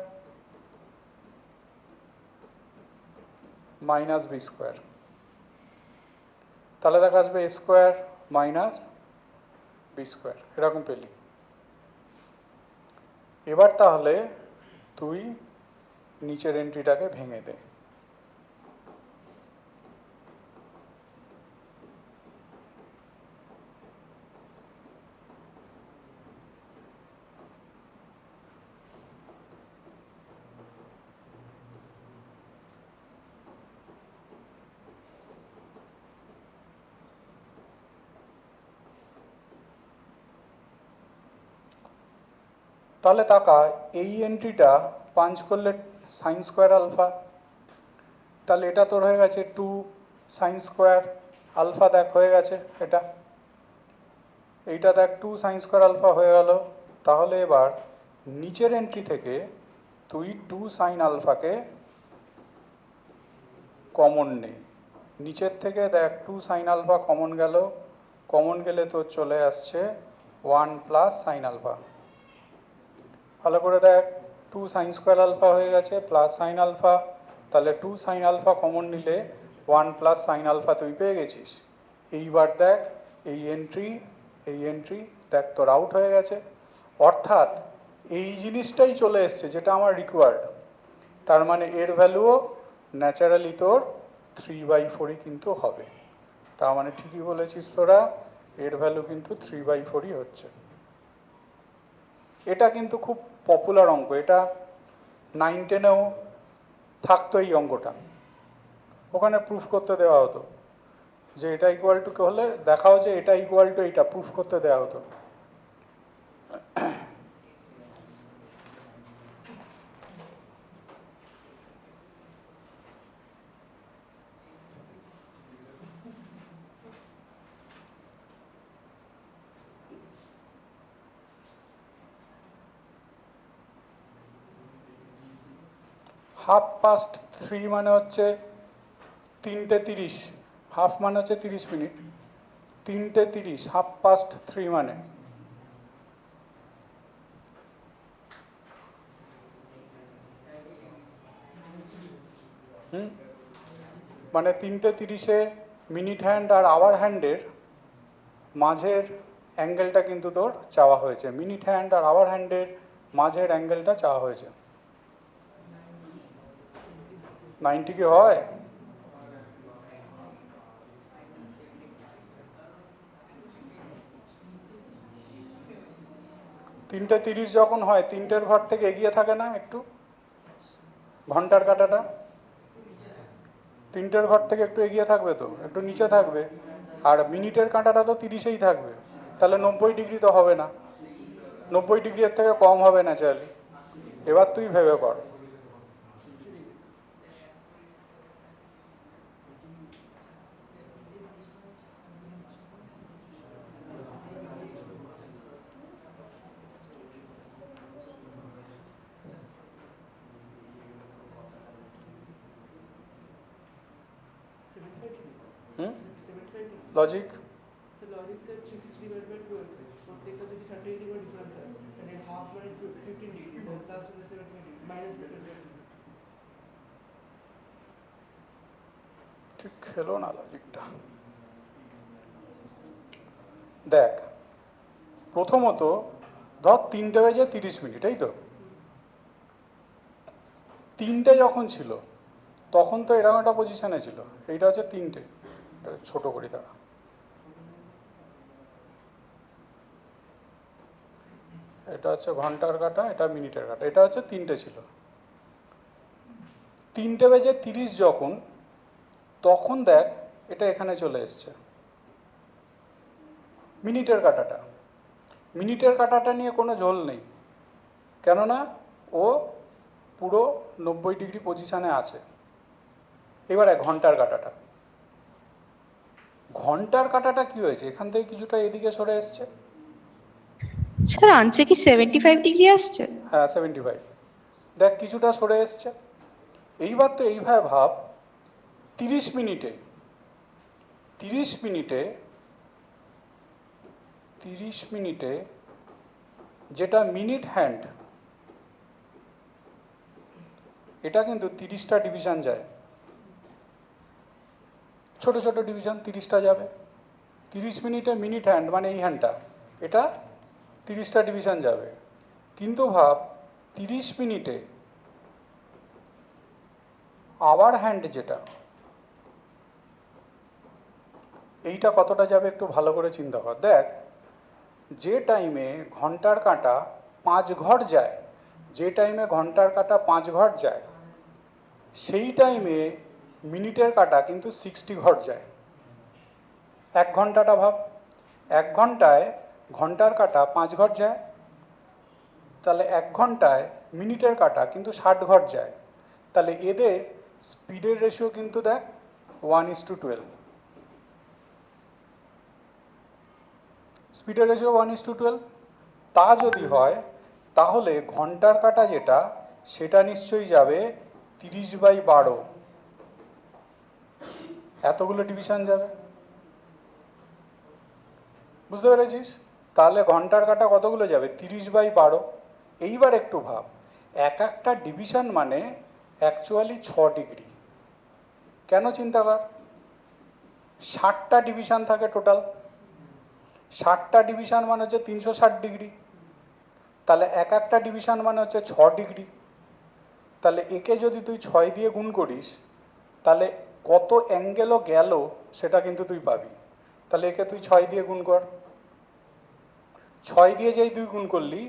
মাইনাস বি স্কোয়ার, তাহলে দেখা আসবে এ স্কোয়ার মাইনাস বি স্কোয়ার, এরকম পেলি। এবার তাহলে তুই নিচের এন্ট্রিটাকে ভেঙে দে। তাহলে তাকা এই এন্ট্রিটা পাঞ্চ করলে সাইন স্কোয়ার আলফা, তাহলে এটা তোর হয়ে গেছে 2 সাইন স্কোয়ার আলফা, দেখ হয়ে গেছে এটা, এইটা দেখ 2 সাইন স্কোয়ার আলফা হয়ে গেল। তাহলে এবার নিচের এন্ট্রি থেকে তুই 2 সাইন আলফাকে কমন নে, নিচের থেকে দেখ 2 সাইন আলফা কমন গেল, কমন গেলে তোর চলে আসছে 1 প্লাস সাইন আলফা। ভালো করে দেখ 2 সাইন স্কোয়ার আলফা হয়ে গেছে প্লাস সাইন আলফা, তাহলে 2 সাইন আলফা কমন নিলে 1 প্লাস সাইন আলফা তুই পেয়ে গেছিস। এইবার দেখ এই এন্ট্রি দেখ তোর আউট হয়ে গেছে, অর্থাৎ এই জিনিসটাই চলে এসছে যেটা আমার রিকোয়ার্ড। তার মানে এর ভ্যালুও ন্যাচারালি তোর 3/4ই কিন্তু হবে। তার মানে ঠিকই বলেছিস তোরা, এর ভ্যালু কিন্তু 3/4ই হচ্ছে। এটা কিন্তু খুব পপুলার অঙ্ক, এটা 9-10-এও থাকতো এই অঙ্কটা, ওখানে প্রুফ করতে দেওয়া হতো যে এটা ইকুয়াল টু হলে দেখাও যে এটা ইকুয়াল টু এইটা, প্রুফ করতে দেওয়া হতো। হাফ পাস্ট 3 মানে হচ্ছে 3:30, হাফ মানে হচ্ছে 30 মিনিট, 3:30 হাফ পাস্ট 3 মানে মানে 3:30-এ মিনিট হ্যান্ড আর আওয়ার হ্যান্ডের মাঝের অ্যাঙ্গেলটা কিন্তু তোর চাওয়া হয়েছে, মিনিট হ্যান্ড আর আওয়ার হ্যান্ডের মাঝের অ্যাঙ্গেলটা চাওয়া হয়েছে। 90 কি হয়? তিনটে 30 যখন হয় 3টের ঘর থেকে এগিয়ে থাকে না একটু ঘন্টার কাঁটাটা, 3টের ঘর থেকে একটু এগিয়ে থাকবে তো, একটু নিচে থাকবে, আর মিনিটের কাঁটাটা তো 30-এই থাকবে, তাহলে 90 ডিগ্রি তো হবে না, 90 ডিগ্রি এর থেকে কম হবে ন্যাচারালি। এবার তুই ভেবে কর। Hmm logic logic sir 360 divide by 12 প্রত্যেকটা যদি 30 ডিগ্রি ডিফারেন্স হয় তাহলে হাফ মানে 15 ডিগ্রি প্লাস হলে 70 ডিগ্রি মাইনাস 70 ঠিক খেলো না লজিকটা। দেখ প্রথমত ধর 3টে বেজে 30 মিনিট, এই তো 3টে যখন ছিল তখন তো এরকম একটা পজিশনে ছিল, এইটা হচ্ছে 3টে, ছোট করি দাঁড়া। এটা হচ্ছে ঘন্টার কাঁটা, এটা মিনিটের কাঁটা, এটা হচ্ছে 3টে ছিল। 3টে বেজে 30 যখন, তখন দেখ এটা এখানে চলে এসছে মিনিটের কাঁটাটা। মিনিটের কাঁটাটা নিয়ে কোনো ঝোল নেই, কেননা ও পুরো 90 ডিগ্রি পজিশানে আছে। এবারে ঘন্টার কাঁটাটা, ঘন্টার কাঁটাটা কি হয়েছে, এখান থেকে কিছুটা এদিকে সরে এসছে। স্যার আনছে কি 75 ডিগ্রি আসছে? হ্যাঁ 75, দেখ কিছুটা সরে এসছে। এইবার তো এইভাবে ভাব 30 মিনিটে 30 মিনিটে 30 মিনিটে যেটা মিনিট হ্যান্ড, এটা কিন্তু 30টা ডিভিশন যায়, ছোট ছোট ডিভিশন 30টা যাবে। 30 মিনিটে মিনিট হ্যান্ড মানে এই হ্যান্ডটা, এটা 30টা ডিভিশন যাবে। কিন্তু ভাব 30 মিনিটে আওয়ার হ্যান্ড যেটা, এইটা কতটা যাবে একটু ভালো করে চিন্তা কর। দেখ যে টাইমে ঘন্টার কাঁটা 5 ঘর যায়, যে টাইমে ঘন্টার কাঁটা 5 ঘর যায়, সেই টাইমে মিনিটের কাঁটা কিন্তু 60 ঘর যায়। 1 ঘন্টাটা ভাব, 1 ঘন্টায় ঘন্টার কাঁটা 5 ঘর যায়, তাহলে 1 ঘন্টায় মিনিটের কাঁটা কিন্তু 60 ঘর যায়। তাহলে এদের স্পিডের রেশিও কিন্তু দেখ 1:12, স্পিডের রেশিও 1:12। তা যদি হয় তাহলে ঘন্টার কাঁটা যেটা, সেটা নিশ্চয়ই যাবে 30/12, এতগুলো ডিভিশন যাবে। বুঝতে পেরেছিস? তাহলে ঘন্টার কাঁটা কতগুলো যাবে, 30/12। এইবার একটু ভাব, এক একটা ডিভিশন মানে অ্যাকচুয়ালি 6 ডিগ্রি। কেন চিন্তা কর, 60টা ডিভিশন থাকে টোটাল, 60টা ডিভিশন মানে হচ্ছে 360 ডিগ্রি, তাহলে এক একটা ডিভিশন মানে হচ্ছে 6 ডিগ্রি। তাহলে একে যদি তুই 6 দিয়ে গুণ করিস, তাহলে কত অ্যাঙ্গেলও গেল সেটা কিন্তু তুই পাবি। তাহলে একে তুই 6 দিয়ে গুণ কর, 6 দিয়ে যেই তুই গুণ করলি,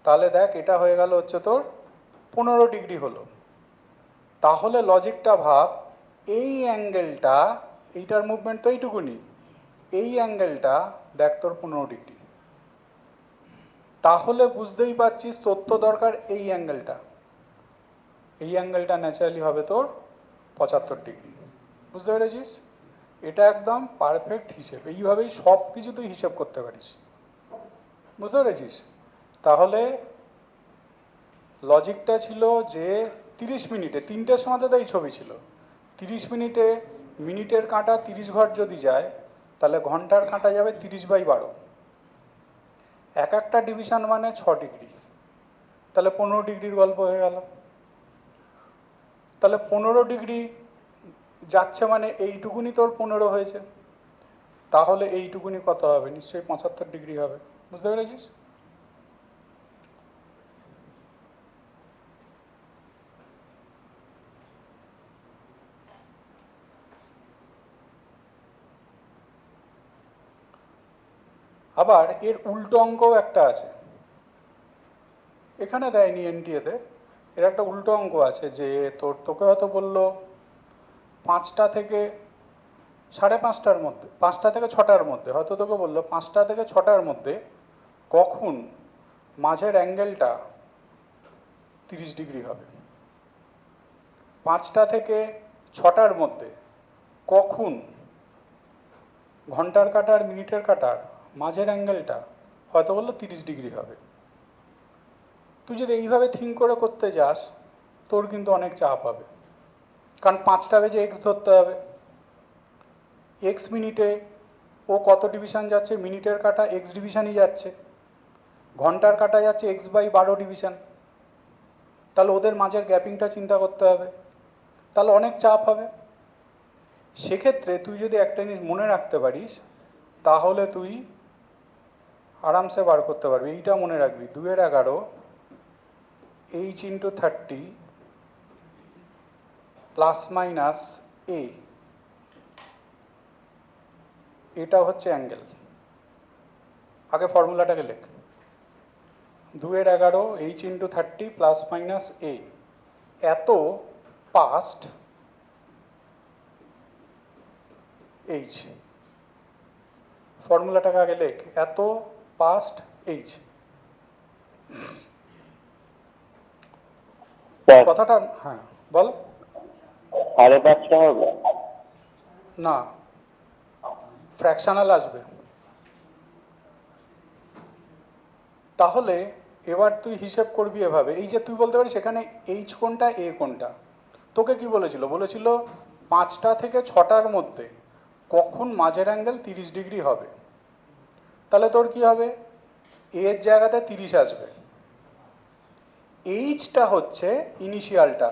তাহলে দেখ এটা হয়ে গেল হচ্ছে তোর 15 ডিগ্রি হলো। তাহলে লজিকটা ভাব, এই অ্যাঙ্গেলটা, এইটার মুভমেন্ট তো এইটুকুনি, এই অ্যাঙ্গেলটা দেখ তোর 15 ডিগ্রি। তাহলে বুঝতেই পারছিস তোর তো দরকার এই অ্যাঙ্গেলটা, এই অ্যাঙ্গেলটা ন্যাচারালি হবে তোর 75 ডিগ্রি। বুঝতে পেরেছিস? এটা একদম পারফেক্ট হিসেব, এইভাবেই সব কিছু তুই হিসেব করতে পারিস। বুঝতে পেরেছিস? তাহলে লজিকটা ছিল যে 30 মিনিটে, 3টের সময় তো এই ছবি ছিল, 30 মিনিটে মিনিটের কাঁটা 30 ঘর যদি যায়, তাহলে ঘন্টার কাঁটা যাবে 30/12, এক একটা ডিভিশন মানে 6 ডিগ্রি, তাহলে 15 ডিগ্রির গল্প হয়ে গেল। তাহলে 15 ডিগ্রি যাচ্ছে মানে এইটুকুনি তোর 15 হয়েছে, তাহলে এইটুকুনি কত হবে, নিশ্চয়ই 75 ডিগ্রি হবে। বুঝতে পেরেছিস? আবার এর উল্টো অঙ্কও একটা আছে, এখানে দেয়নি এনটিএতে, এর একটা উল্টো অঙ্ক আছে যে তোকে হয়তো বললো 5টা থেকে 5:30টার মধ্যে, 5টা থেকে 6টার মধ্যে, হয়তো তোকে বললো 5টা থেকে 6টার মধ্যে কখন মাঝের অ্যাঙ্গেলটা 30 ডিগ্রি হবে। 5টা থেকে 6টার মধ্যে কখন ঘন্টার কাঁটা আর মিনিটের কাঁটার মাঝের অ্যাঙ্গেলটা হয়তো বললো 30 ডিগ্রি হবে। তুই যদি এইভাবে থিঙ্ক করে করতে যাস, তোর কিন্তু অনেক চাপ হবে, কারণ 5টা বেজে এক্স ধরতে হবে, এক্স মিনিটে ও কত ডিভিশন যাচ্ছে, মিনিটের কাটা এক্স ডিভিশনই যাচ্ছে, ঘন্টার কাটা যাচ্ছে এক্স বাই 12 ডিভিশন। তাহলে ওদের মাঝের গ্যাপিংটা চিন্তা করতে হবে, তাহলে অনেক চাপ হবে। সেক্ষেত্রে তুই যদি একটা জিনিস মনে রাখতে পারিস তাহলে তুই আরামসে বার করতে পারবি। এইটা মনে রাখবি, 2-11 এইচ ইন্টু 30 প্লাস মাইনাস এ, এটা হচ্ছে অ্যাঙ্গেল। আগে ফর্মুলাটাকে লেখ, 2-11 এইচ ইন্টু 30 প্লাস মাইনাস এ, এত পাস্ট এইচ, ফর্মুলাটাকে আগে লেখ, এত পাস্ট এইচ। কথাটা হ্যাঁ বল। 5.5টা হবে না, ফ্র্যাকশনাল আসবে। তাহলে এবার তুই হিসেব করবি এভাবে, এই যে তুই বলতে পারিস এখানে এইচ কোনটা এ কোনটা। তোকে কি বলেছিল, বলেছিল 5টা থেকে 6টার মধ্যে কখন মাঝের অ্যাঙ্গেল 30 ডিগ্রি হবে। তাহলে তোর কি হবে, এর জায়গাতে 30 আসবে, এইচটা হচ্ছে ইনিশিয়ালটা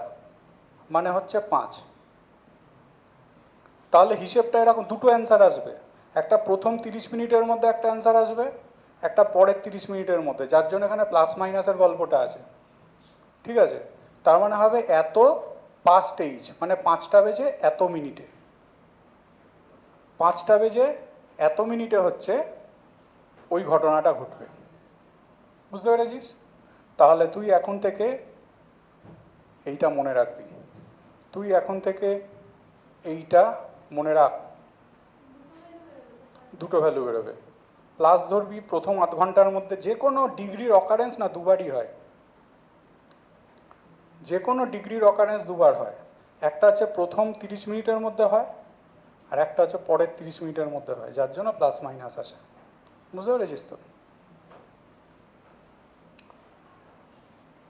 মানে হচ্ছে 5। তাহলে হিসেবটা এরকম, দুটো অ্যান্সার আসবে, একটা প্রথম 30 মিনিটের মধ্যে একটা অ্যান্সার আসবে, একটা পরের 30 মিনিটের মধ্যে, যার জন্য এখানে প্লাস মাইনাসের গল্পটা আছে। ঠিক আছে, তার মানে হবে এত পাস্ট এইচ, মানে 5টা বেজে এত মিনিটে, 5টা বেজে এত মিনিটে হচ্ছে ওই ঘটনাটা ঘটবে। বুঝতে পেরেছিস? তাহলে তুই এখন থেকে এইটা মনে রাখবি, তুই এখন থেকে এইটা মনে রাখ, দুটো ভ্যালু বেরোবে। প্লাস ধরবি প্রথম আধ ঘন্টার মধ্যে যে কোনো ডিগ্রির অকারেন্স না দুবারই হয়, যে কোনো ডিগ্রির অকারেন্স দুবার হয়। একটা হচ্ছে প্রথম 30 মিনিটের মধ্যে হয়, আর একটা হচ্ছে পরের 30 মিনিটের মধ্যে হয়, যার জন্য প্লাস মাইনাস আসে। বুঝতে পেরেছিস তো?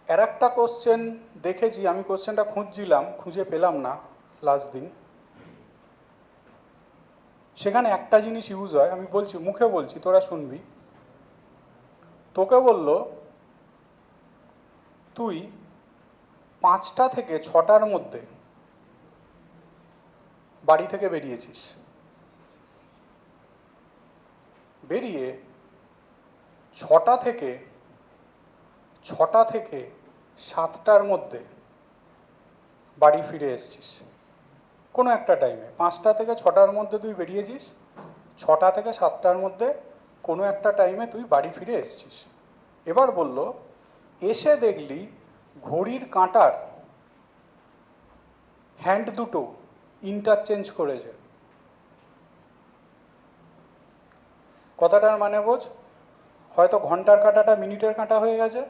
আর একটা কোশ্চেন দেখেছি আমি, কোশ্চেনটা খুঁজছিলাম, খুঁজে পেলাম না লাস্ট দিন। সেখানে একটা জিনিস ইউজ হয়, আমি বলছি, মুখে বলছি, তোরা শুনবি। তোকে বলল তুই 5টা থেকে 6টার মধ্যে বাড়ি থেকে বেরিয়েছিস, বেরিয়ে 6টা থেকে 7টার মধ্যে বাড়ি ফিরে এসছিস। কোনো একটা টাইমে 5টা থেকে 6টার মধ্যে তুই বেরিয়েছিস, 6টা থেকে 7টার মধ্যে কোনো একটা টাইমে তুই বাড়ি ফিরে এসছিস। এবার বলল এসে দেখলি ঘড়ির কাঁটার হ্যান্ড দুটো ইন্টারচেঞ্জ করেছে। কথাটার মানে বোঝ, হয়তো ঘন্টার কাঁটাটা মিনিটের কাঁটা হয়ে গেছে,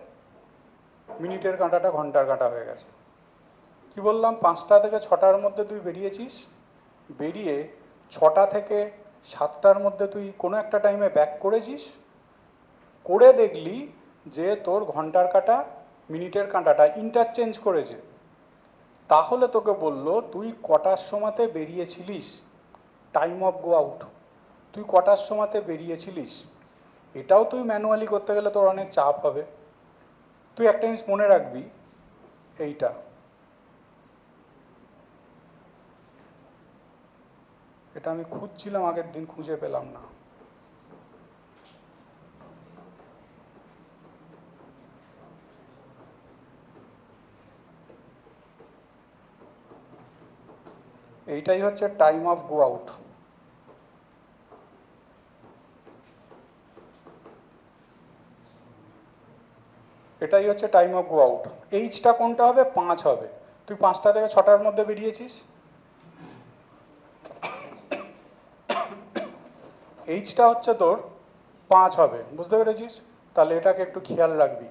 মিনিটের কাঁটাটা ঘন্টার কাঁটা হয়ে গেছে। কি বললাম, 5টা থেকে 6টার মধ্যে তুই বেরিয়েছিস, বেরিয়ে 6টা থেকে 7টার মধ্যে তুই কোনো একটা টাইমে ব্যাক করেছিস, করে দেখলি যে তোর ঘন্টার কাঁটা মিনিটের কাঁটাটা ইন্টারচেঞ্জ করেছে। তাহলে তোকে বলল তুই কটার সময়তে বেরিয়েছিলিস, টাইম অফ গো আউট, তুই কটার সময়তে বেরিয়েছিলিস। এটাও তুই ম্যানুয়ালি করতে গেলে তোর অনেক চাপ হবে। তুই একটা জিনিস মনে রাখবি, এইটা এটা আমি খুঁজছিলাম আগের দিন, খুঁজে পেলাম না। এইটাই হচ্ছে টাইম অফ গো আউট। এটাই হচ্ছে টাইম অফ গো আউট। এইচটা কোনটা হবে, 5 হবে। তুই 5টা থেকে 6টার মধ্যে বেরিয়েছিস, এইচটা হচ্ছে তোর 5 হবে। বুঝতে পেরেছিস? তাহলে এটাকে একটু খেয়াল রাখবি।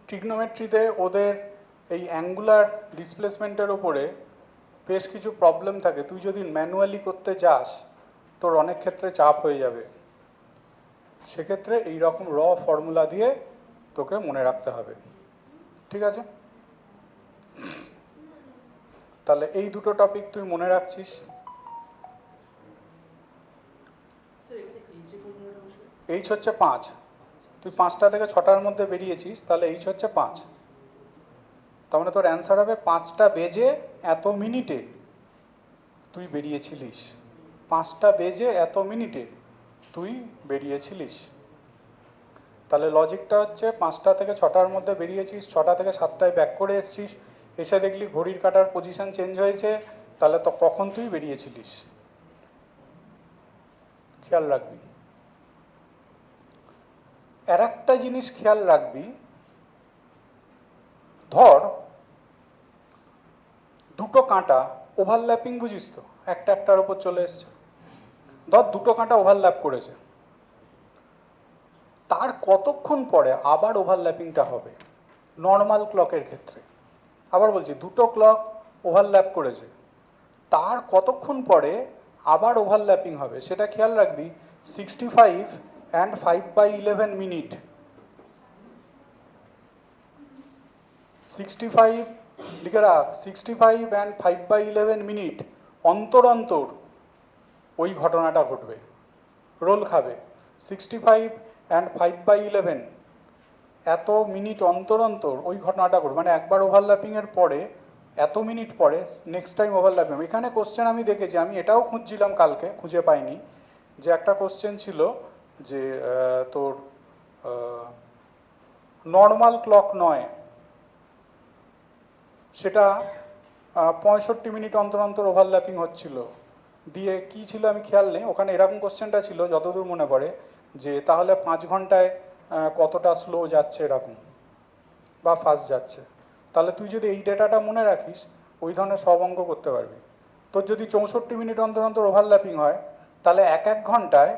ট্রিগনোমেট্রিতে ওদের এই অ্যাঙ্গুলার ডিসপ্লেসমেন্টের ওপরে বেশ কিছু প্রবলেম থাকে, তুই যদি ম্যানুয়ালি করতে যাস তোর অনেক ক্ষেত্রে চাপ হয়ে যাবে। সেক্ষেত্রে এই রকম র ফর্মুলা দিয়ে তোকে মনে রাখতে হবে। ঠিক আছে? তাহলে এই দুটো টপিক তুই মনে রাখছিস। এইচে কোন জায়গাটা বসবে? এইচ হচ্ছে 5, তুই 5টা থেকে 6টার মধ্যে বেরিয়েছিস, তাহলে এইচ হচ্ছে 5। তার মানে তোর অ্যান্সার হবে 5টা বেজে এত মিনিটে তুই বেরিয়েছিলিস। 5টা বেজে এত মিনিটে তুই বেরিয়েছিলিস। তাহলে লজিকটা হচ্ছে 5টা থেকে 6টার মধ্যে বেরিয়েছিস, 6টা থেকে 7টায় ব্যাক করে এসছিস, এসে দেখলি ঘড়ির কাঁটার পজিশন চেঞ্জ হয়েছে, তাহলে তো কখন তুই বেরিয়েছিলিস। খেয়াল রাখবি। আর একটা জিনিস খেয়াল রাখবি, ধর দুটো কাঁটা ওভারল্যাপিং, বুঝিস তো, একটা একটার ওপর চলে এসছে। ধর দুটো কাঁটা ওভারল্যাপ করেছে, তার কতক্ষণ পরে আবার ওভারল্যাপিংটা হবে নর্মাল ক্লকের ক্ষেত্রে। আবার বলছি, দুটো ক্লক ওভারল্যাপ করেছে, তার কতক্ষণ পরে আবার ওভারল্যাপিং হবে সেটা খেয়াল রাখবি। 65 and 5/11 মিনিট। 65 লিখে রাখ, 65 and 5/11 মিনিট অন্তর অন্তর ওই ঘটনাটা ঘটবে, রোল খাবে। 65 and 5/11 এত মিনিট অন্তর অন্তর ওই ঘটনাটা ঘটবে, মানে একবার ওভারল্যাপিংয়ের পরে এত মিনিট পরে নেক্সট টাইম ওভারল্যাপিং। এখানে কোশ্চেন আমি দেখেছি, আমি এটাও খুঁজছিলাম কালকে, খুঁজে পাইনি, যে একটা কোশ্চেন ছিল যে তোর নর্মাল ক্লক নয়, সেটা 65 মিনিট অন্তর অন্তর ওভারল্যাপিং হচ্ছিল, দিয়ে কি ছিল আমি খেয়াল নেই, ওখানে এরকম কোশ্চেনটা ছিল যতদূর মনে পড়ে, যে তাহলে 5 ঘন্টায় কতটা স্লো যাচ্ছে এরকম, বা ফাস্ট যাচ্ছে। তাহলে তুই যদি এই ডেটাটা মনে রাখিস, ওই ধরনের সব অঙ্ক করতে পারবি। তোর যদি 64 মিনিট অন্তর অন্তর ওভারল্যাপিং হয়, তাহলে এক ঘন্টায়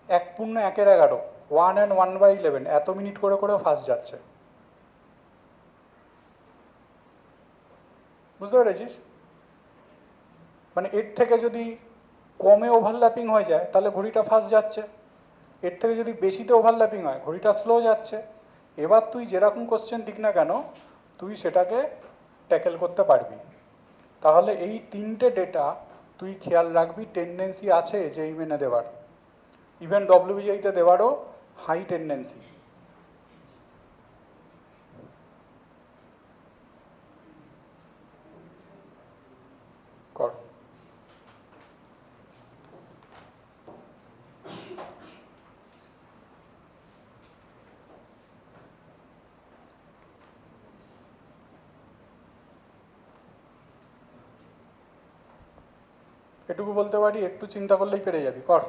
1/11 1 and 1/11 এত মিনিট করে করেও ফাস্ট যাচ্ছে। বুঝতে পেরেছিস? মানে এর থেকে যদি কমে ওভারল্যাপিং হয়ে যায় তাহলে ঘড়িটা ফাস্ট যাচ্ছে, এর থেকে যদি বেশিতে ওভারল্যাপিং হয় ঘড়িটা স্লো যাচ্ছে। এবার তুই যেরকম কোশ্চেন দিক না কেন, তুই সেটাকে ট্যাকেল করতে পারবি। তাহলে এই তিনটে ডেটা তুই খেয়াল রাখবি, টেন্ডেন্সি আছে যেই মেনে দেওয়ার, ইভেন ডব্লিউবিআইতে দেওয়ারও হাই টেন্ডেন্সি। কর। এটুকু বলতে পারি, একটু চিন্তা করলেই পেরে যাবি, কর।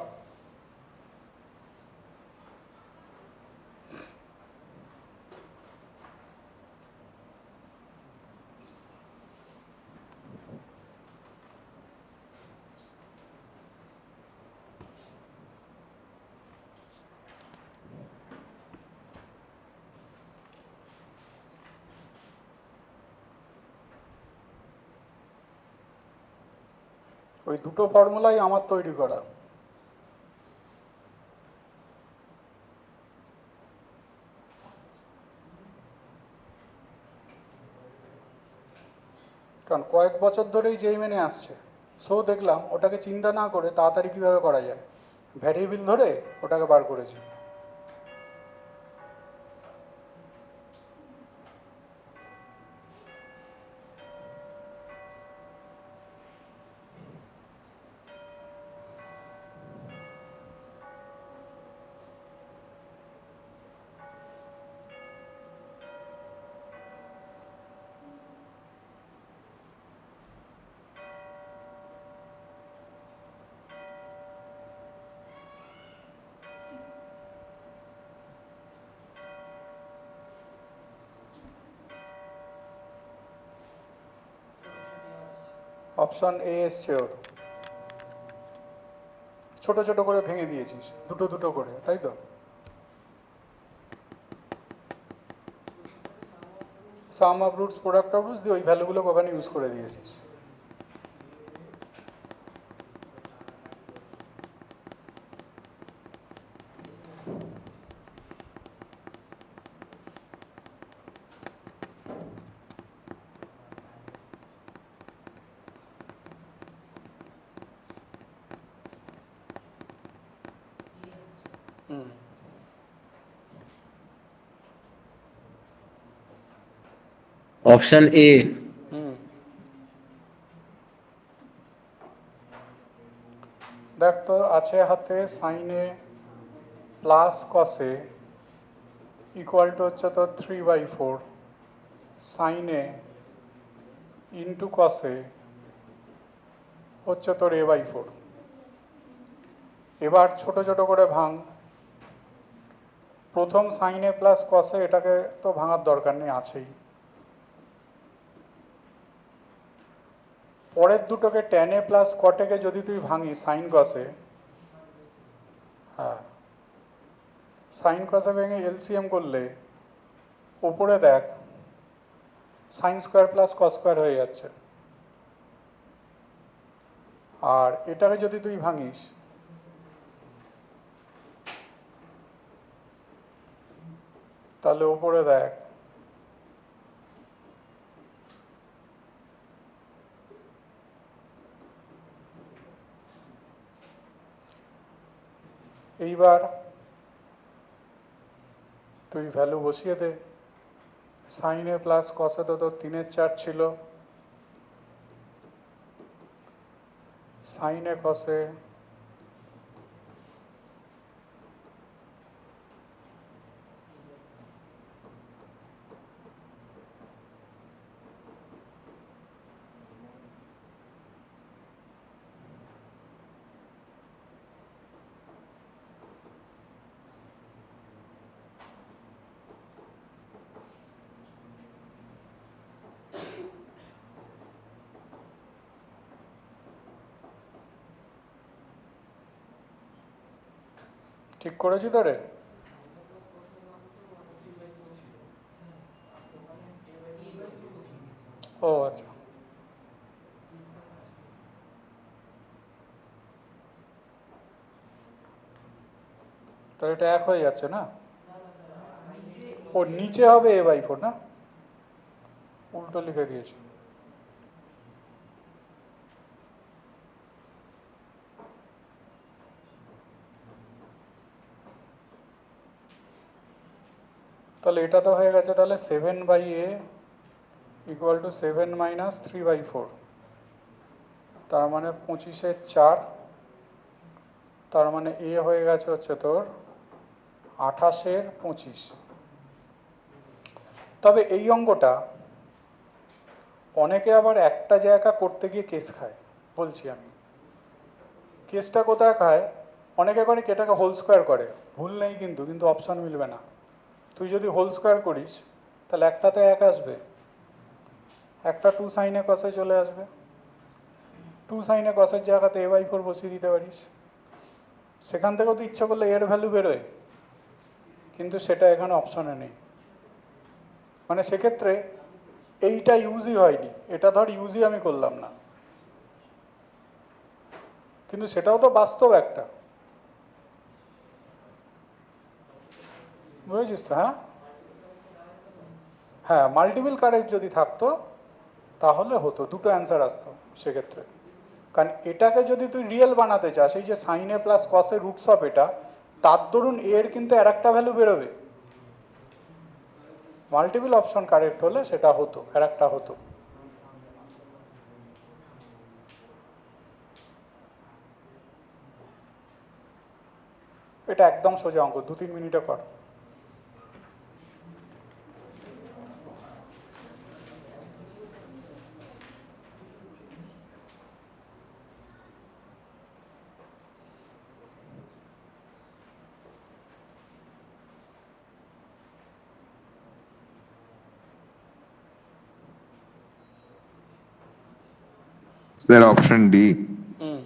ওই দুটো ফর্মুলাই আমার তৈরি করা। কারণ কয়েক বছর ধরেই যেই মেনে আসছে, সো দেখলাম ওটাকে চিন্তা না করে তাড়াতাড়ি কীভাবে করা যায়, ভ্যারিয়েবল ধরে ওটাকে বার করেছি। অপশন এ এসছে ওর, ছোট ছোট করে ভেঙে দিয়েছিস, দুটো দুটো করে, তাই তো? Sum of roots, product of roots দিয়ে ওই ভ্যালুগুলো ওখানে ইউজ করে দিয়েছিস। হুম Option A. হুম দেখ তো আছে হাতে সাইনে প্লাস কসে ইকুয়াল টু হচ্ছে তোর 3/4 সাইনে ইন্টু কসে হচ্ছে তোর A/4। এবার ছোট ছোট করে ভাঙ। প্রথম সাইনে প্লাস কসে এটাকে তো ভাঙার দরকার নেই, আছেই। পরের দুটোকে টেনে প্লাস কটেকে যদি তুই ভাঙিস সাইন কসে, হ্যাঁ সাইন কসে ভেঙে এলসিএম করলে ওপরে দেখ sine square plus cos square হয়ে যাচ্ছে। আর এটাকে যদি তুই ভাঙিস তাহলে ওপরে দেখ এইবার তুই ভ্যালু বসিয়ে দে। সাইনে প্লাস কসে তো তোর 3/4 ছিল, সাইনে কসে ঠিক করেছি তো রে? ও আচ্ছা, তাহলে এটা এক হয়ে যাচ্ছে না? ও নিচে হবে A/4 না, উল্টো লিখে দিয়েছি। তাহলে এটা তো হয়ে গেছে, তাহলে 7/A ইকুয়াল টু 7 মাইনাস 3/4, তার মানে 25/4, তার মানে এ হয়ে গেছে হচ্ছে তোর 28/25। তবে এই অঙ্কটা অনেকে আবার একটা জায়গা করতে গিয়ে কেস খায়, বলছি আমি। কেসটা কোথায় খায়? অনেকে করে এটাকে হোল স্কোয়ার করে, ভুল নেই কিন্তু, কিন্তু অপশান মিলবে না। তুই যদি হোল স্কোয়ার করিস তাহলে একটাতে এক আসবে, একটা 2 সাইনে কসে চলে আসবে, 2 সাইনে কসের জায়গাতে A/4 বসিয়ে দিতে পারিস। সেখান থেকেও তো ইচ্ছা করলে এর ভ্যালু বেরোয়, কিন্তু সেটা এখানে অপশনে নেই। মানে সেক্ষেত্রে এইটা ইউজই হয়নি, এটা ধর ইউজই আমি করলাম না, কিন্তু সেটাও তো বাস্তব একটা, বুঝেছিস তো? হ্যাঁ হ্যাঁ, মাল্টিপল কারেক্ট যদি থাকতো তাহলে হতো, দুটো অ্যান্সার আসতো সেক্ষেত্রে। কারণ এটাকে যদি তুই রিয়েল বানাতে চাস, এই যে সাইনে প্লাস কসের রুটস অফ এটা, তার দরুন এর কিন্তু আর একটা ভ্যালু বেরোবে। মাল্টিপল অপশন কারেক্ট হলে সেটা হতো, আর একটা হতো। এটা একদম সোজা অঙ্ক, 2-3 মিনিটে কর। Sir, option D. হুম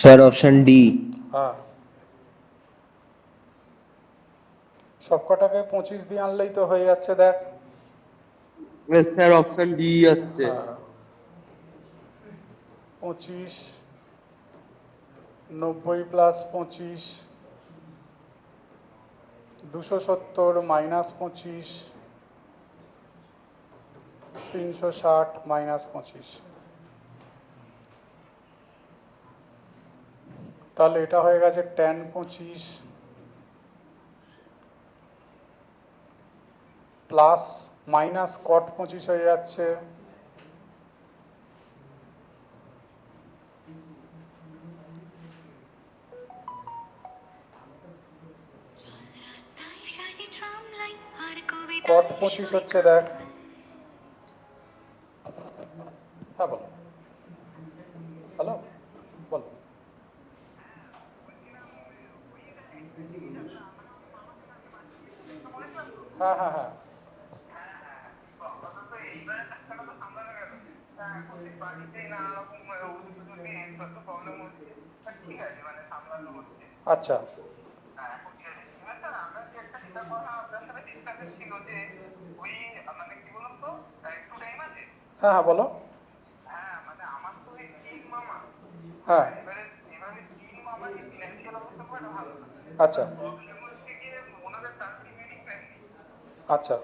Sir, option D. হ্যাঁ, সবকটাকে 25 দিয়ে আনলেই তো হয়ে যাচ্ছে, দেখ। স্যার অপশন ডি আসছে। হ্যাঁ, 25, 90 প্লাস 25, 270 মাইনাস 25, 360 মাইনাস 25। তাহলে এটা হয়ে গেছে tan 25 প্লাস মাইনাস cot 25 হয়ে যাচ্ছে cot 25 হচ্ছে, দেখ। হ্যাঁ বলো, হ্যালো, বলো। হ্যাঁ হ্যাঁ হ্যাঁ, আচ্ছা। হ্যাঁ হ্যাঁ, বলো। হ্যাঁ, আচ্ছা আচ্ছা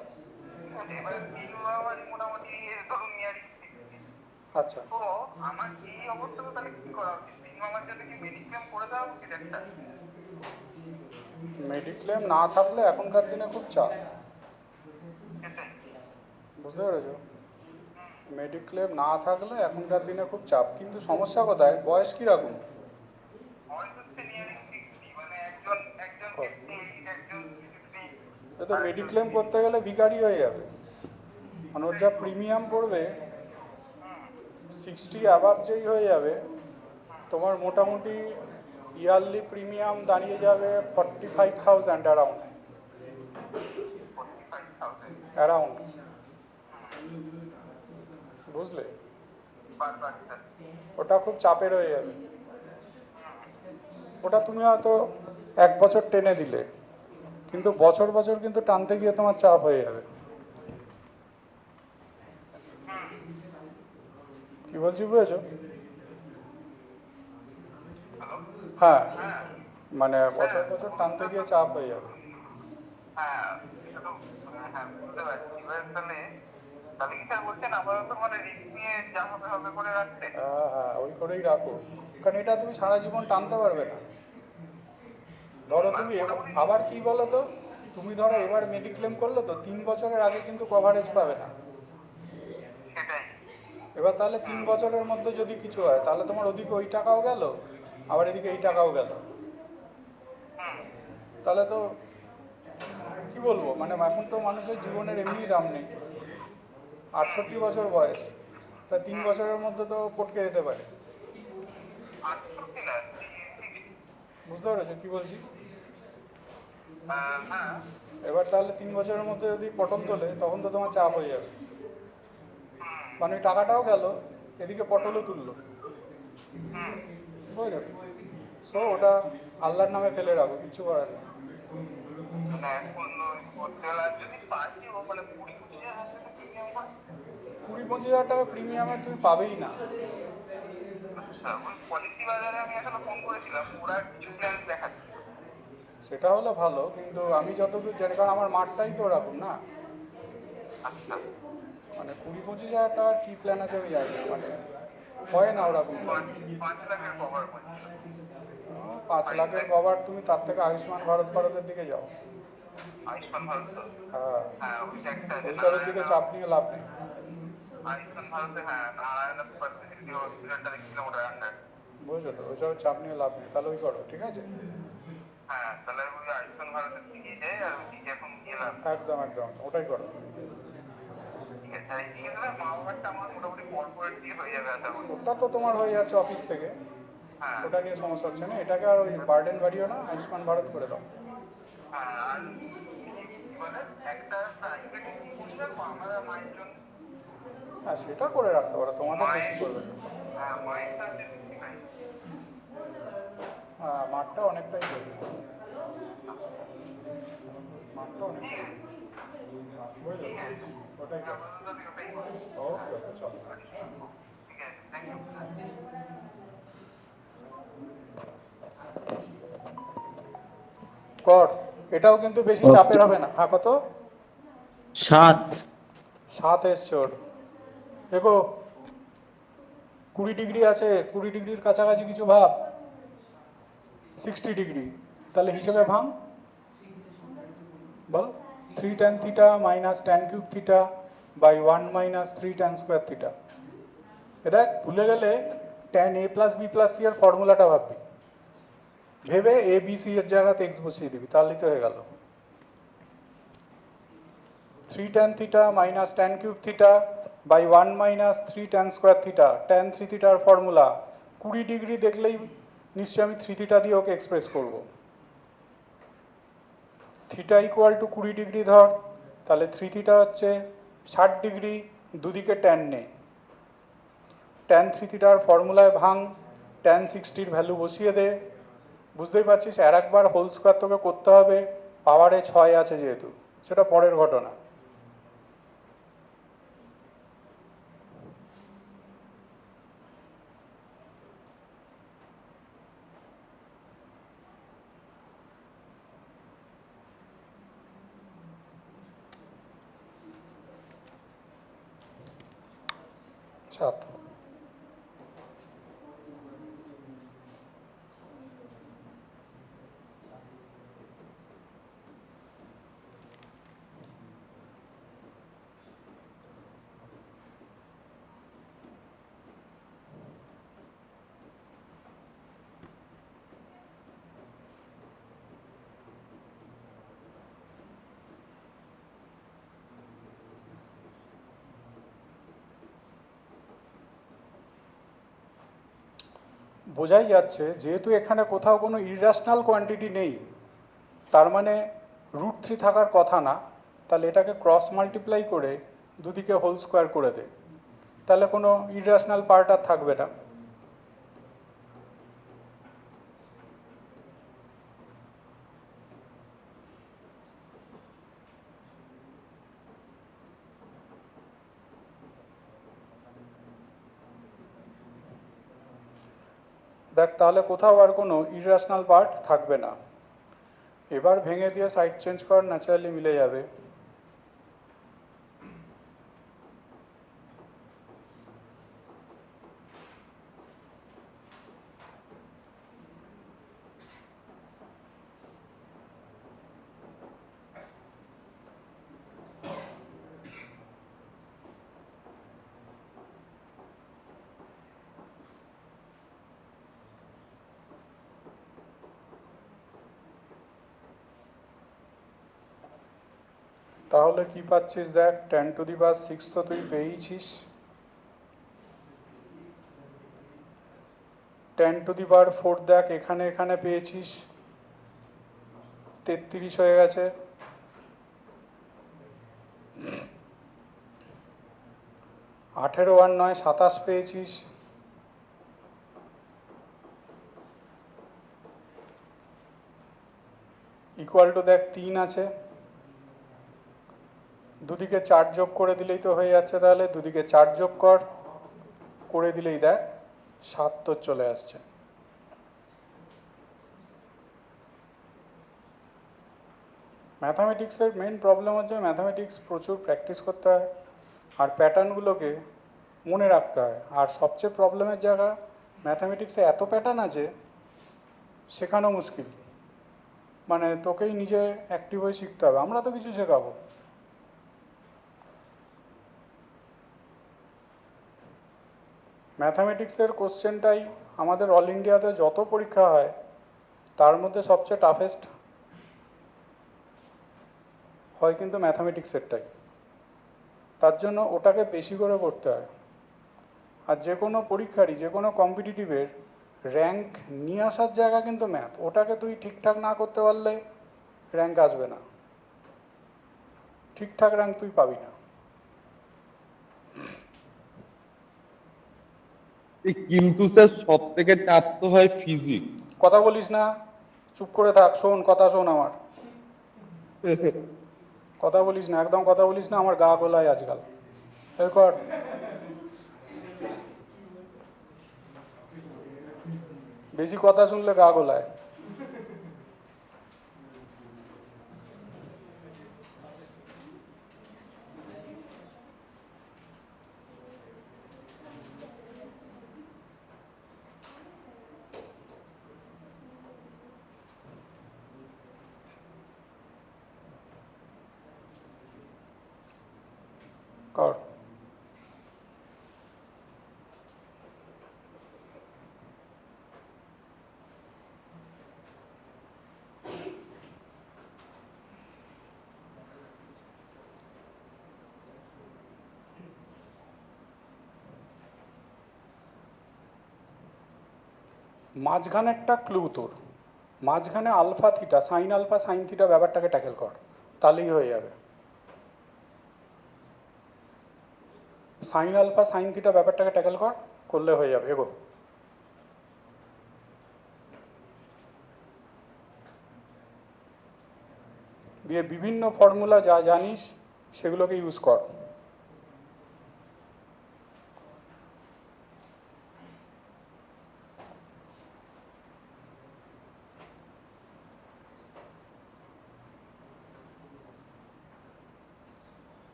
আচ্ছা। মেডিক্লেম না থাকলে এখনকার দিনে খুব চাপ, বুঝতে পেরেছো? মেডিক্লেম না থাকলে এখনকার দিনে খুব চাপ, কিন্তু সমস্যা কোথায়, বয়স কিরকম? তো মেডিক্লেম করতে গেলে ভিখারি হয়ে যাবে, মানে ওর যা প্রিমিয়াম পড়বে 60 অ্যাবাভ যেই হয়ে যাবে, তোমার মোটামুটি ইয়ারলি প্রিমিয়াম দাঁড়িয়ে যাবে 45,000 অ্যারাউন্ড, বুঝলে? ওটা খুব চাপের হয়ে যাবে। ওটা তুমি হয়তো 1 বছর টেনে দিলে, কিন্তু বছর বছর কিন্তু টানতে গিয়ে তোমার চাপ হয়ে যাবে। কি বলছি, বুঝেছো? হ্যাঁ, মানে বছর বছর টানতে গিয়ে চাপ হয়ে যাবে। হ্যাঁ, ওই করেই রাখো, কারণ এটা তুমি সারা জীবন টানতে পারবে না। ধরো তুমি আবার কি বলো তো, তুমি ধরো এবার মেডিক্লেম করলে তো 3 বছরের আগে কিন্তু কভারেজ পাবে না। এবার তাহলে 3 বছরের মধ্যে যদি কিছু হয়, তাহলে তোমার ওদিকে ওই টাকাও গেল, আবার এদিকে এই টাকাও গেল, তাহলে তো কি বলবো, মানে এখন তো মানুষের জীবনের এমনি দাম নেই। 68 বছর বয়স, তা 3 বছরের মধ্যে তো পটকে যেতে পারে, বুঝতে পেরেছো কি বলছি? এবার তাহলে 3 বছরের মধ্যে যদি পটল তোলে, তখন তো তোমার চাপ হয়ে যাবে, মানে ওই টাকাটাও গেল, এদিকে পটলও তুললো, বুঝলে? সো ওটা আল্লাহর নামে ফেলে রাখো, কিছু করার নেই। 20-25 হাজার টাকা প্রিমিয়ামে তুমি পাবেই না। সেটা হলো ভালো, কিন্তু আমি যতদূর জানি, কারণ আমার মাঠটাই তো ওরকম না, মানে 20-25 হাজার টাকার কি প্ল্যান আছে আমি জানি না, মানে হয় না ওরকম। 5 লাখের কভার, তুমি তার থেকে আয়ুষ্মান ভারতের দিকে যাও। হ্যাঁ, ওইসবের দিকে চাপ নিয়ে লাভ নেই। বুঝলো তো, ওইসবের চাপ নিয়ে লাভ নেই, তাহলে ওই করো, ঠিক আছে? একদম একদম, ওটাই করো। ওটা তো তোমার হয়ে যাচ্ছে অফিস থেকে, ওটা নিয়ে সমস্যা হচ্ছে না, এটাকে আর ওই বার্ডেন বাড়িও না, আয়ুষ্মান ভারত করে দাও। হ্যাঁ, সেটা করে রাখতে পারো, তোমাদের বেশি করবে না। মাঠটা অনেকটাই দেবে, মাঠটা অনেকটাই দেবে। বুঝলো, ওটাই তো। ওকে ওকে, চলো। কর, এটাও কিন্তু বেশি চাপের হবে না। হ্যাঁ, কত? 7 7 এসছে ওর। দেখো 20 ডিগ্রি আছে, 20 ডিগ্রির কাছাকাছি কিছু ভাব, 60 ডিগ্রি, তাহলে হিসেবে ভাঙ, বল। 3 tan theta minus tan cube theta by 1 minus 3 tan square theta. এটা ভুলে গেলে tan a plus B plus C এর ফর্মুলাটা ভাববি, ভেবে এ বি সি এর জায়গাতে এক্স বসিয়ে দিবি, তাহলেই তো হয়ে গেল। 3 tan theta minus tan cube theta by 1 minus 3 tan square theta. tan 3 থিটার ফর্মুলা 20 ডিগ্রি দেখলেই নিশ্চয়ই আমি 3 থিটা দিয়ে ওকে এক্সপ্রেস করব। থিটা ইকুয়াল টু 20 ডিগ্রি ধর, তাহলে 3 থিটা হচ্ছে 60 ডিগ্রি, দুদিকে ট্যান নেই। tan 3 থিটার ফর্মুলায় ভাঙ, tan 60-র ভ্যালু বসিয়ে দে। বুঝতেই পারছিস, আর একবার হোল স্কোয়ার তোকে করতে হবে, পাওয়ারে 6 আছে যেহেতু, সেটা পরের ঘটনা। সাত। বোঝাই যাচ্ছে যেহেতু এখানে কোথাও কোনো ইররাশনাল কোয়ান্টিটি নেই, তার মানে √3 থাকার কথা না, তাহলে এটাকে ক্রস মাল্টিপ্লাই করে দুদিকে হোল স্কোয়ার করে দে, তাহলে কোনো ইররাশনাল পার্ট আর থাকবে না। দেখ, তাহলে কোথাও আর কোনো ইররাশনাল পার্ট থাকবে না। এবার ভেঙে দিয়ে সাইড চেঞ্জ কর, ন্যাচারালি মিলে যাবে। তাহলে কি পাচ্ছিস দেখ, 10⁶ তো তুই পেয়েছিস, 10⁴ দেখ এখানে এখানে পেয়েছিস, 33 হয়ে গেছে। 18 আর 9 27 পেয়েছিস, ইকুয়াল টু দেখ 3 আছে, দুদিকে 4 যোগ করে দিলেই তো হয়ে যাচ্ছে, তাহলে দুদিকে 4 যোগ কর, করে দিলেই দেখ 7 তোর চলে আসছে। ম্যাথামেটিক্সের মেইন প্রবলেম হচ্ছে ম্যাথামেটিক্স প্রচুর প্র্যাকটিস করতে হয় আর প্যাটার্নগুলোকে মনে রাখতে হয়। আর সবচেয়ে প্রবলেমের জায়গা, ম্যাথামেটিক্সে এত প্যাটার্ন আছে শেখানো মুশকিল, মানে তোকেই নিজে অ্যাক্টিভ হয়ে শিখতে হবে, আমরা তো কিছু শেখাবো। ম্যাথামেটিক্সের কোশ্চেনটাই আমাদের অল ইন্ডিয়াতে যত পরীক্ষা হয় তার মধ্যে সবচেয়ে টাফেস্ট হয় কিন্তু ম্যাথামেটিক্সেরটাই, তার জন্য ওটাকে বেশি করে করতে হয়। আর যে কোনো পরীক্ষারই, যে কোনো কম্পিটিটিভের র্যাঙ্ক নিয়ে আসার জায়গা কিন্তু ম্যাথ, ওটাকে তুই ঠিকঠাক না করতে পারলে র্যাঙ্ক আসবে না, ঠিকঠাক র্যাঙ্ক তুই পাবি না। কিন্তু স্যার সব থেকে টাফ তো হয় ফিজিক্স। কথা বলিস না, চুপ করে থাক, শোন কথা শোন আমার। কথা বলিস না, একদম কথা বলিস না, আমার গা গোলায় আজকাল। এই কর। বেশি কথা শুনলে গা গোলায়। কর। মাঝখানে একটা ক্লু তোর, মাঝখানে alpha theta, sine alpha sine theta ব্যাপারটাকে ট্যাকেল কর, তাহলেই হয়ে যাবে। সাইন আলফা সাইন থিটা ব্যাপারটাকে ট্যাকেল কর, করলে হয়ে যাবে, এগো। দিয়ে বিভিন্ন ফর্মুলা যা জানিস সেগুলোকে ইউজ কর।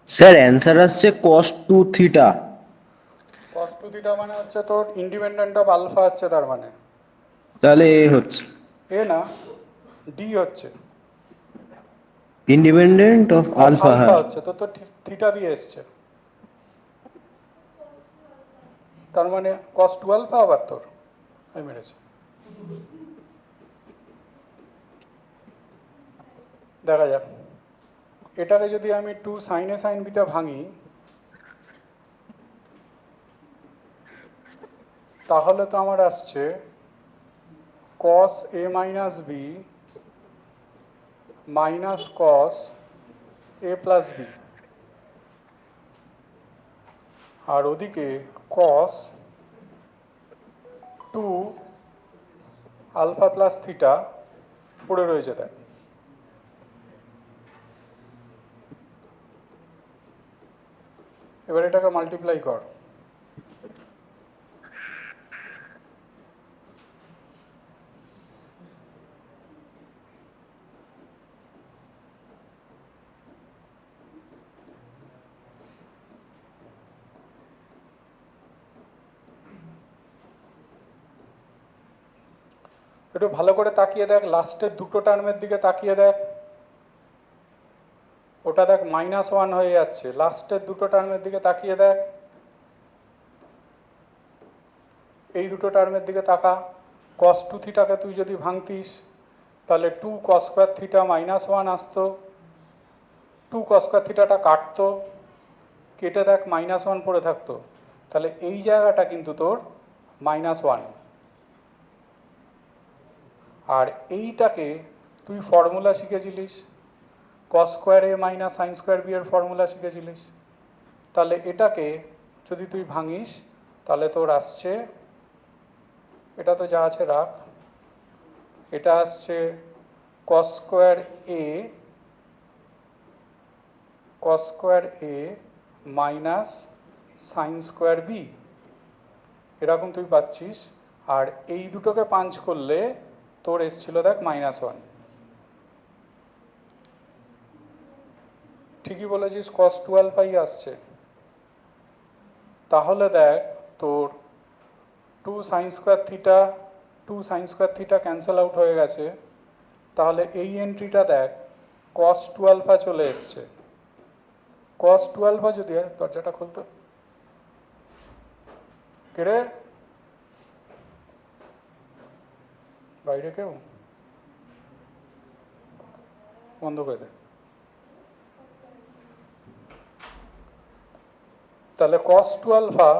স্যার অ্যান্সার আসছে cos 2 থিটা। কস টু থিটা মানে হচ্ছে তোর ইন্ডিপেন্ডেন্ট অফ আলফা হচ্ছে, তার মানে তাহলে এ হচ্ছে এ না, ডি হচ্ছে। Independent of of alpha. Alpha হ্যাঁ, হচ্ছে, তো তো থিটা দিয়ে এসছে, তার মানে কস টু আলফা আবার তোর আমি মেরেছি। দেখা যাক, এটাকে যদি আমি টু সাইনে সাইন বিটা ভাঙি, তাহলে তো আমার আসছে cos a minus B minus cos a plus B, আর ওদিকে cos 2 আলফা প্লাস থিটা পড়ে রয়েছে। দেখ এবার এটাকে মাল্টিপ্লাই কর। একটু ভালো করে তাকিয়ে দেখ, লাস্টের দুটো টার্মের দিকে তাকিয়ে দেখ। ওটা দেখ -1 হয়ে যাচ্ছে। লাস্টের দুটো টার্মের দিকে তাকিয়ে দেখ, এই দুটো টার্মের দিকে তাকা। cos 2 থিটাকে তুই যদি ভাঙতিস তাহলে 2 cos স্কোয়ার থিটা -1 আসতো, 2 cos স্কোয়ার থিটাটা কাটতো, কেটে দেখ -1 পড়ে থাকতো। তাহলে এই জায়গাটা কিন্তু তোর -1। আর এইটাকে তুই ফর্মুলা শিখেছিলিস, cos স্কোয়ার এ মাইনাস সাইন স্কোয়ার বি এর ফর্মুলা শিখেছিলিস। তাহলে এটাকে যদি তুই ভাঙিস তাহলে তোর আসছে, এটা তো যা আছে রাখ, এটা আসছে cos স্কোয়ার এ মাইনাস সাইন স্কোয়ার বি, এরকম তুই পাচ্ছিস। আর এই দুটোকে পাঞ্চ করলে তোর এসছিল দেখ -1। ঠিকই বলেছিস, cos 2 আলফাই আসছে। তাহলে দেখ তোর 2 sine square theta cancel out হয়ে গেছে। তাহলে এই এন্ট্রিটা দেখ cos 2 আলফা চলে এসছে। cos 2 আলফা যদি, দরজাটা খুলতো কেড়ে, বাইরে কেউ, বন্ধ করে দে। তাহলে cos 2 আলফা,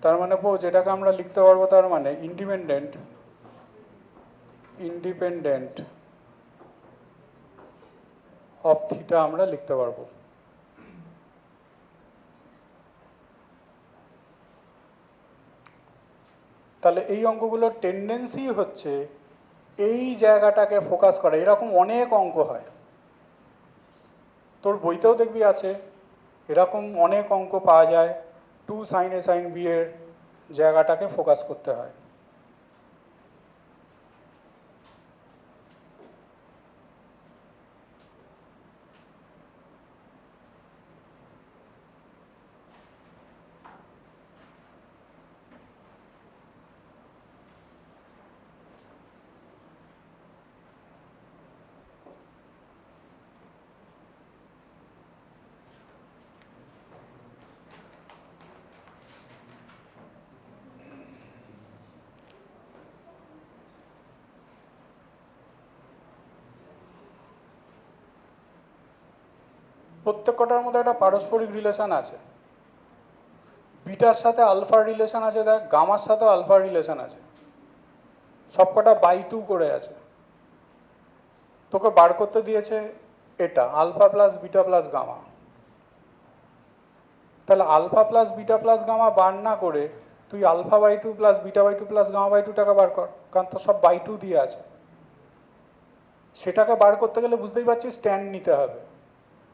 তার মানে যেটাকে আমরা লিখতে পারবো, তার মানে ইন্ডিপেন্ডেন্ট অফ থিটা আমরা লিখতে পারবো। তাহলে এই অঙ্কগুলোর টেন্ডেন্সি হচ্ছে এই জায়গাটাকে ফোকাস করা। এরকম অনেক অঙ্ক হয়, তোর বইতেও দেখবি আছে, এরকম অনেক অঙ্ক পাওয়া যায়। 2 sin a sin b এর জায়গাটাকে ফোকাস করতে হয়। প্রত্যেকটার মধ্যে একটা পারস্পরিক রিলেশন আছে। বিটার সাথে আলফার রিলেশন আছে, দেখ গামার সাথে আলফার রিলেশন আছে, সবকটা বাই 2 করে আছে। তোকে বার করতে দিয়েছে এটা alpha plus beta plus gamma. তাহলে alpha plus beta plus gamma বার না করে তুই alpha by 2 plus beta by 2 plus gamma by 2 টাকা বার কর, কারণ তো সব বাই 2 দিয়ে আছে। সেটাকে বার করতে গেলে বুঝতেই পারছিস ট্যান নিতে হবে,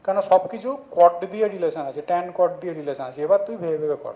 কেন সব কিছু কট দিয়ে রিলেশন আছে, ট্যান কট দিয়ে রিলেশন আছে। এবার তুই ভেবে ভেবে কর।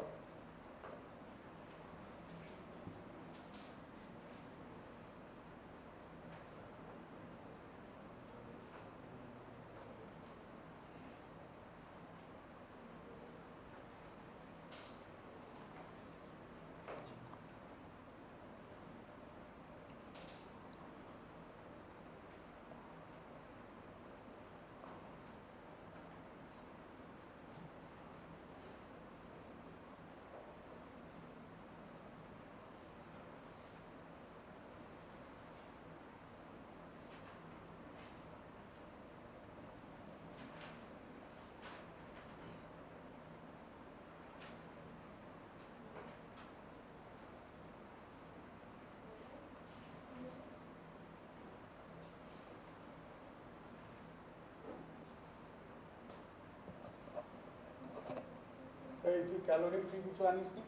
এই তুই ক্যালোরি ফ্রি কিছু আনিস নি?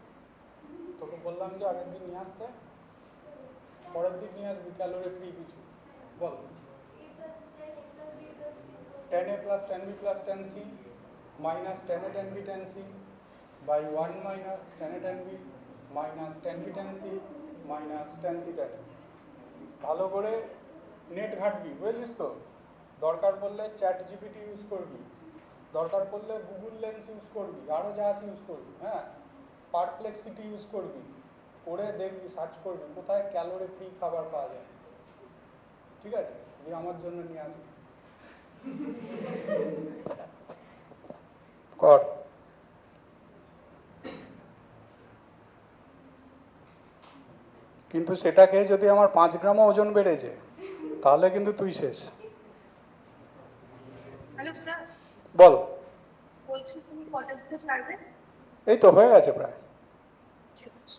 তোকে বললাম যে আগের দিন নিয়ে আসতে, পরের দিন নিয়ে আসবি ক্যালোরি ফ্রি কিছু। বল। 10a plus 10b plus 10c minus 10a 10b 10c by 1 minus 10a 10b minus 10b 10c minus 10c 10a। ভালো করে নেট ঘাটবি, বুঝেছিস তো? দরকার পড়লে চ্যাট জিপিটি ইউজ করবি, দরকার পড়লে গুগল লেন্স ইউজ করবি, আরও যা আছে ইউজ করবি, হ্যাঁ। পারপ্লেক্সিটি ইউজ করবি, করে দেখবি, সার্চ করবি কোথায় ক্যালোরি ফ্রি খাবার পাওয়া যায়, ঠিক আছে? দিয়ে আমার জন্য নিয়ে আসবি। কর। কিন্তু সেটা খেয়ে যদি আমার 5 গ্রামও ওজন বেড়েছে তাহলে কিন্তু তুই শেষ। হ্যালো স্যার, বল। বলছি তুমি কটার দিকে ছাড়বে? এই তো হয়ে গেছে প্রায়। ঠিক আছে।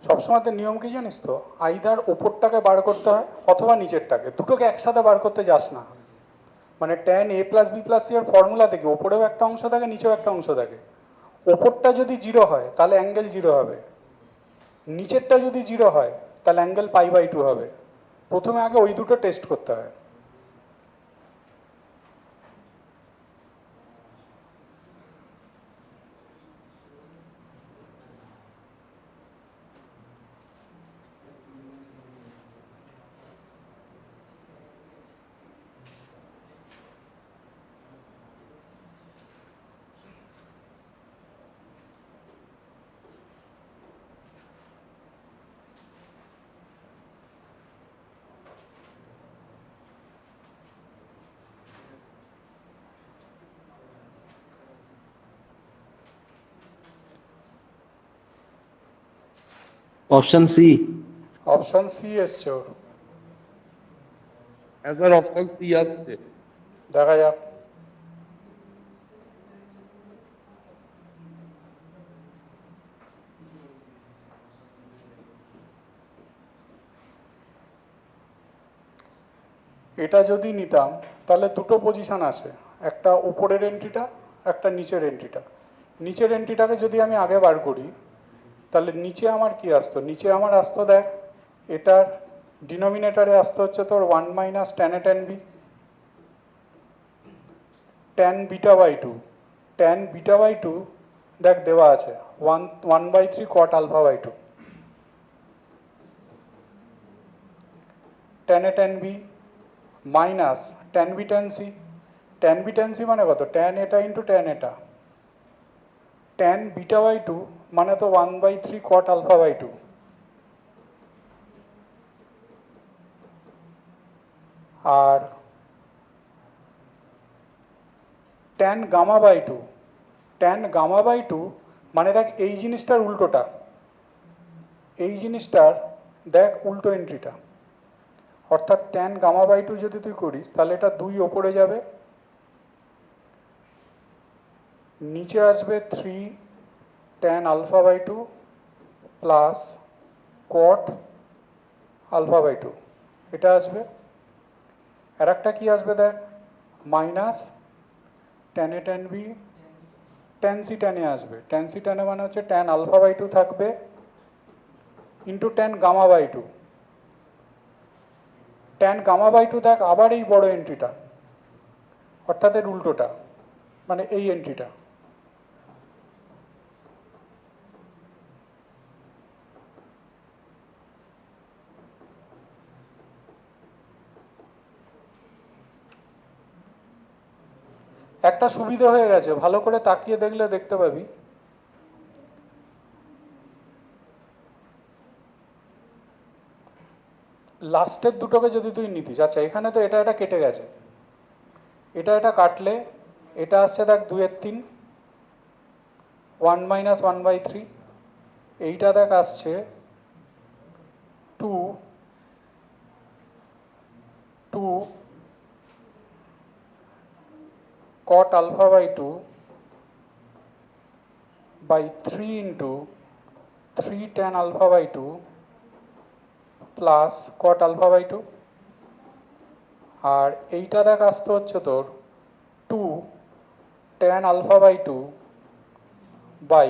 সবসময় নিয়ম কি জানিস তো, আইদার ওপরটাকে বার করতে হয় অথবা নিচেরটাকে, দুটোকে একসাথে বার করতে যাস না। মানে tan a plus B plus C এর ফর্মুলা থেকে ওপরেও একটা অংশ থাকে, নিচেও একটা অংশ থাকে। ওপরটা যদি 0 হয় তাহলে অ্যাঙ্গেল 0 হবে, নিচেরটা যদি 0 হয় তাহলে অ্যাঙ্গেল π/2 হবে। প্রথমে আগে ওই দুটো টেস্ট করতে হয়। Option C. অপশন সি এসছে ওর। অ্যান্সার অপশন সি আসছে। দেখা যাক। এটা যদি নিতাম তাহলে দুটো পজিশন আসে, একটা উপরের এন্ট্রিটা, একটা নিচের এন্ট্রিটা। নিচের এন্ট্রিটাকে যদি আমি আগে বার করি তাহলে নিচে আমার কি আসতো, নিচে আমার আসতো, দেখ এটার ডিনোমিনেটারে আসতো হচ্ছে তোর 1 minus tan a tan b tan β/2, tan β/2 দেখ দেওয়া আছে 1/3 cot α/2, tan a tan b minus tan b tan c, tan b tan c মানে কত, tan এটা ইন্টু tan এটা, tan β/2 মানে তো 1/3 cot α/2, আর tan gamma/2, tan gamma/2 মানে দেখ এই জিনিসটার উল্টোটা, এই জিনিসটার দেখ উল্টো এন্ট্রিটা, অর্থাৎ tan gamma/2 যদি তুই করিস তাহলে এটা 2 ওপরে যাবে, নিচে আসবে 3 tan α/2 প্লাস cot α/2, এটা আসবে। আর একটা কি আসবে দেখ, minus tan a tan b tan c tan a আসবে। tan c tan a মানে হচ্ছে tan α/2 থাকবে into tan gamma/2, tan gamma/2 দেখ আবার এই বড় এন্ট্রিটা, অর্থাৎ এর উল্টোটা, মানে এই এন্ট্রিটা। একটা সুবিধা হয়ে গেছে, ভালো করে তাকিয়ে দেখলে দেখতে পাবি লাস্টের দুটোকে যদি তুই নিতিস, আচ্ছা এখানে তো এটা এটা কেটে গেছে, এটা এটা কাটলে এটা আসছে দেখ 2/3, 1 মাইনাস 1/3, এইটা দেখ আসছে 2 cot alpha by 2 by 3 into 3 tan alpha by 2 plus cot alpha by 2, আর এইটা দেখ আসতে হচ্ছে তোর 2 tan alpha by 2 by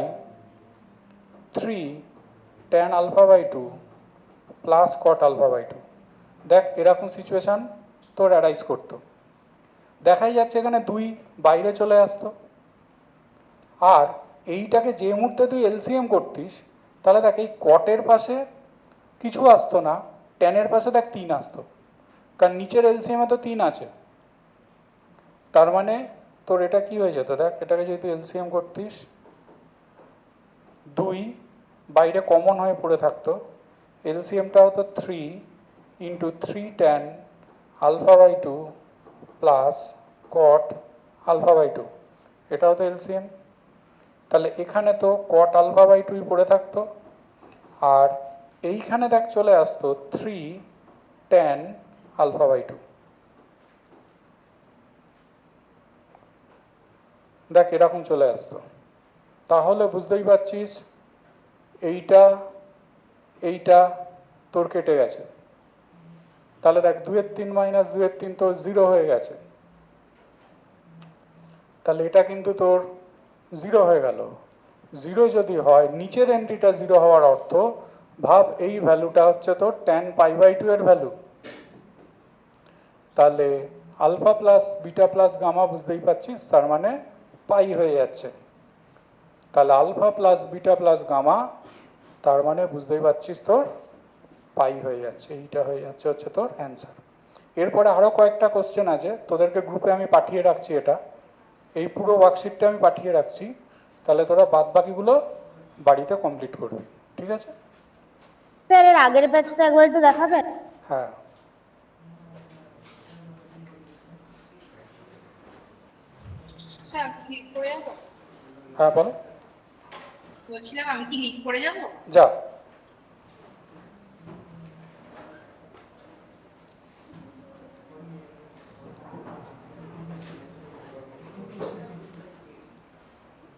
3 tan alpha by 2 plus cot alpha by 2। দেখ এরকম সিচুয়েশান তোর অ্যারাইজ করতো, দেখাই যাচ্ছে এখানে 2 বাইরে চলে আসতো, আর এইটাকে যে মুহূর্তে তুই এলসিএম করতিস তাহলে দেখ এই কটের পাশে কিছু আসতো না, ট্যানের পাশে দেখ 3 আসতো, কারণ নিচের এলসিএমে তো 3 আছে। তার মানে তোর এটা কি হয়ে যেত, দেখ এটাকে যদি তুই এলসিএম করতিস 2 বাইরে কমন হয়ে পড়ে থাকতো, এলসিএমটা হতো 3 into 3 tan alpha by 2 plus cot alpha by 2, এটা হতো এলসিএম। তাহলে এখানে তো কট আলফা বাই 2 পড়ে থাকতো, আর এইখানে দেখ চলে আসতো 3 ট্যান আলফা বাই 2। দেখ এরকম চলে আসতো, তাহলে বুঝতেই পারছিস এইটা তোর কেটে গেছে। তাহলে দেখ 2/3 মাইনাস 2/3 তোর 0 হয়ে গেছে, তাহলে এটা কিন্তু তোর 0 হয়ে গেল। 0 যদি হয়, নিচের এন্ট্রিটা 0 হওয়ার অর্থ ভাব এই ভ্যালুটা হচ্ছে তোর tan পাই বাই 2 এর ভ্যালু। তাহলে alpha plus beta plus gamma বুঝতেই পারছিস, তার মানে পাই হয়ে যাচ্ছে। তাহলে alpha plus beta plus gamma, তার মানে বুঝতেই পারছিস তোর পাই হয়ে যাচ্ছে, এইটা হয়ে যাচ্ছে হচ্ছে তোর অ্যান্সার। এরপরে আরও কয়েকটা কোশ্চেন আছে, তোদেরকে গ্রুপে আমি পাঠিয়ে রাখছি, এটা এই পুরো ওয়ার্কশিটটা আমি পাঠিয়ে রাখছি, তাহলে তোরা বাদ বাকিগুলো বাড়িতে কমপ্লিট করবি, ঠিক আছে? স্যার এর আগের ব্যাচটা একবার একটু দেখাবেন? হ্যাঁ, স্যার লিভ করে যাব? হ্যাঁ বলো। বলছিলাম আমি কি লিভ করে যাব? যা।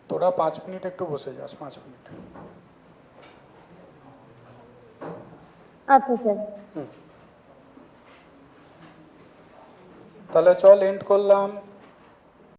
তোরা 5 মিনিট একটু বসে যাস, 5 মিনিট। আচ্ছা স্যার। তাহলে চল এন্ড করলাম।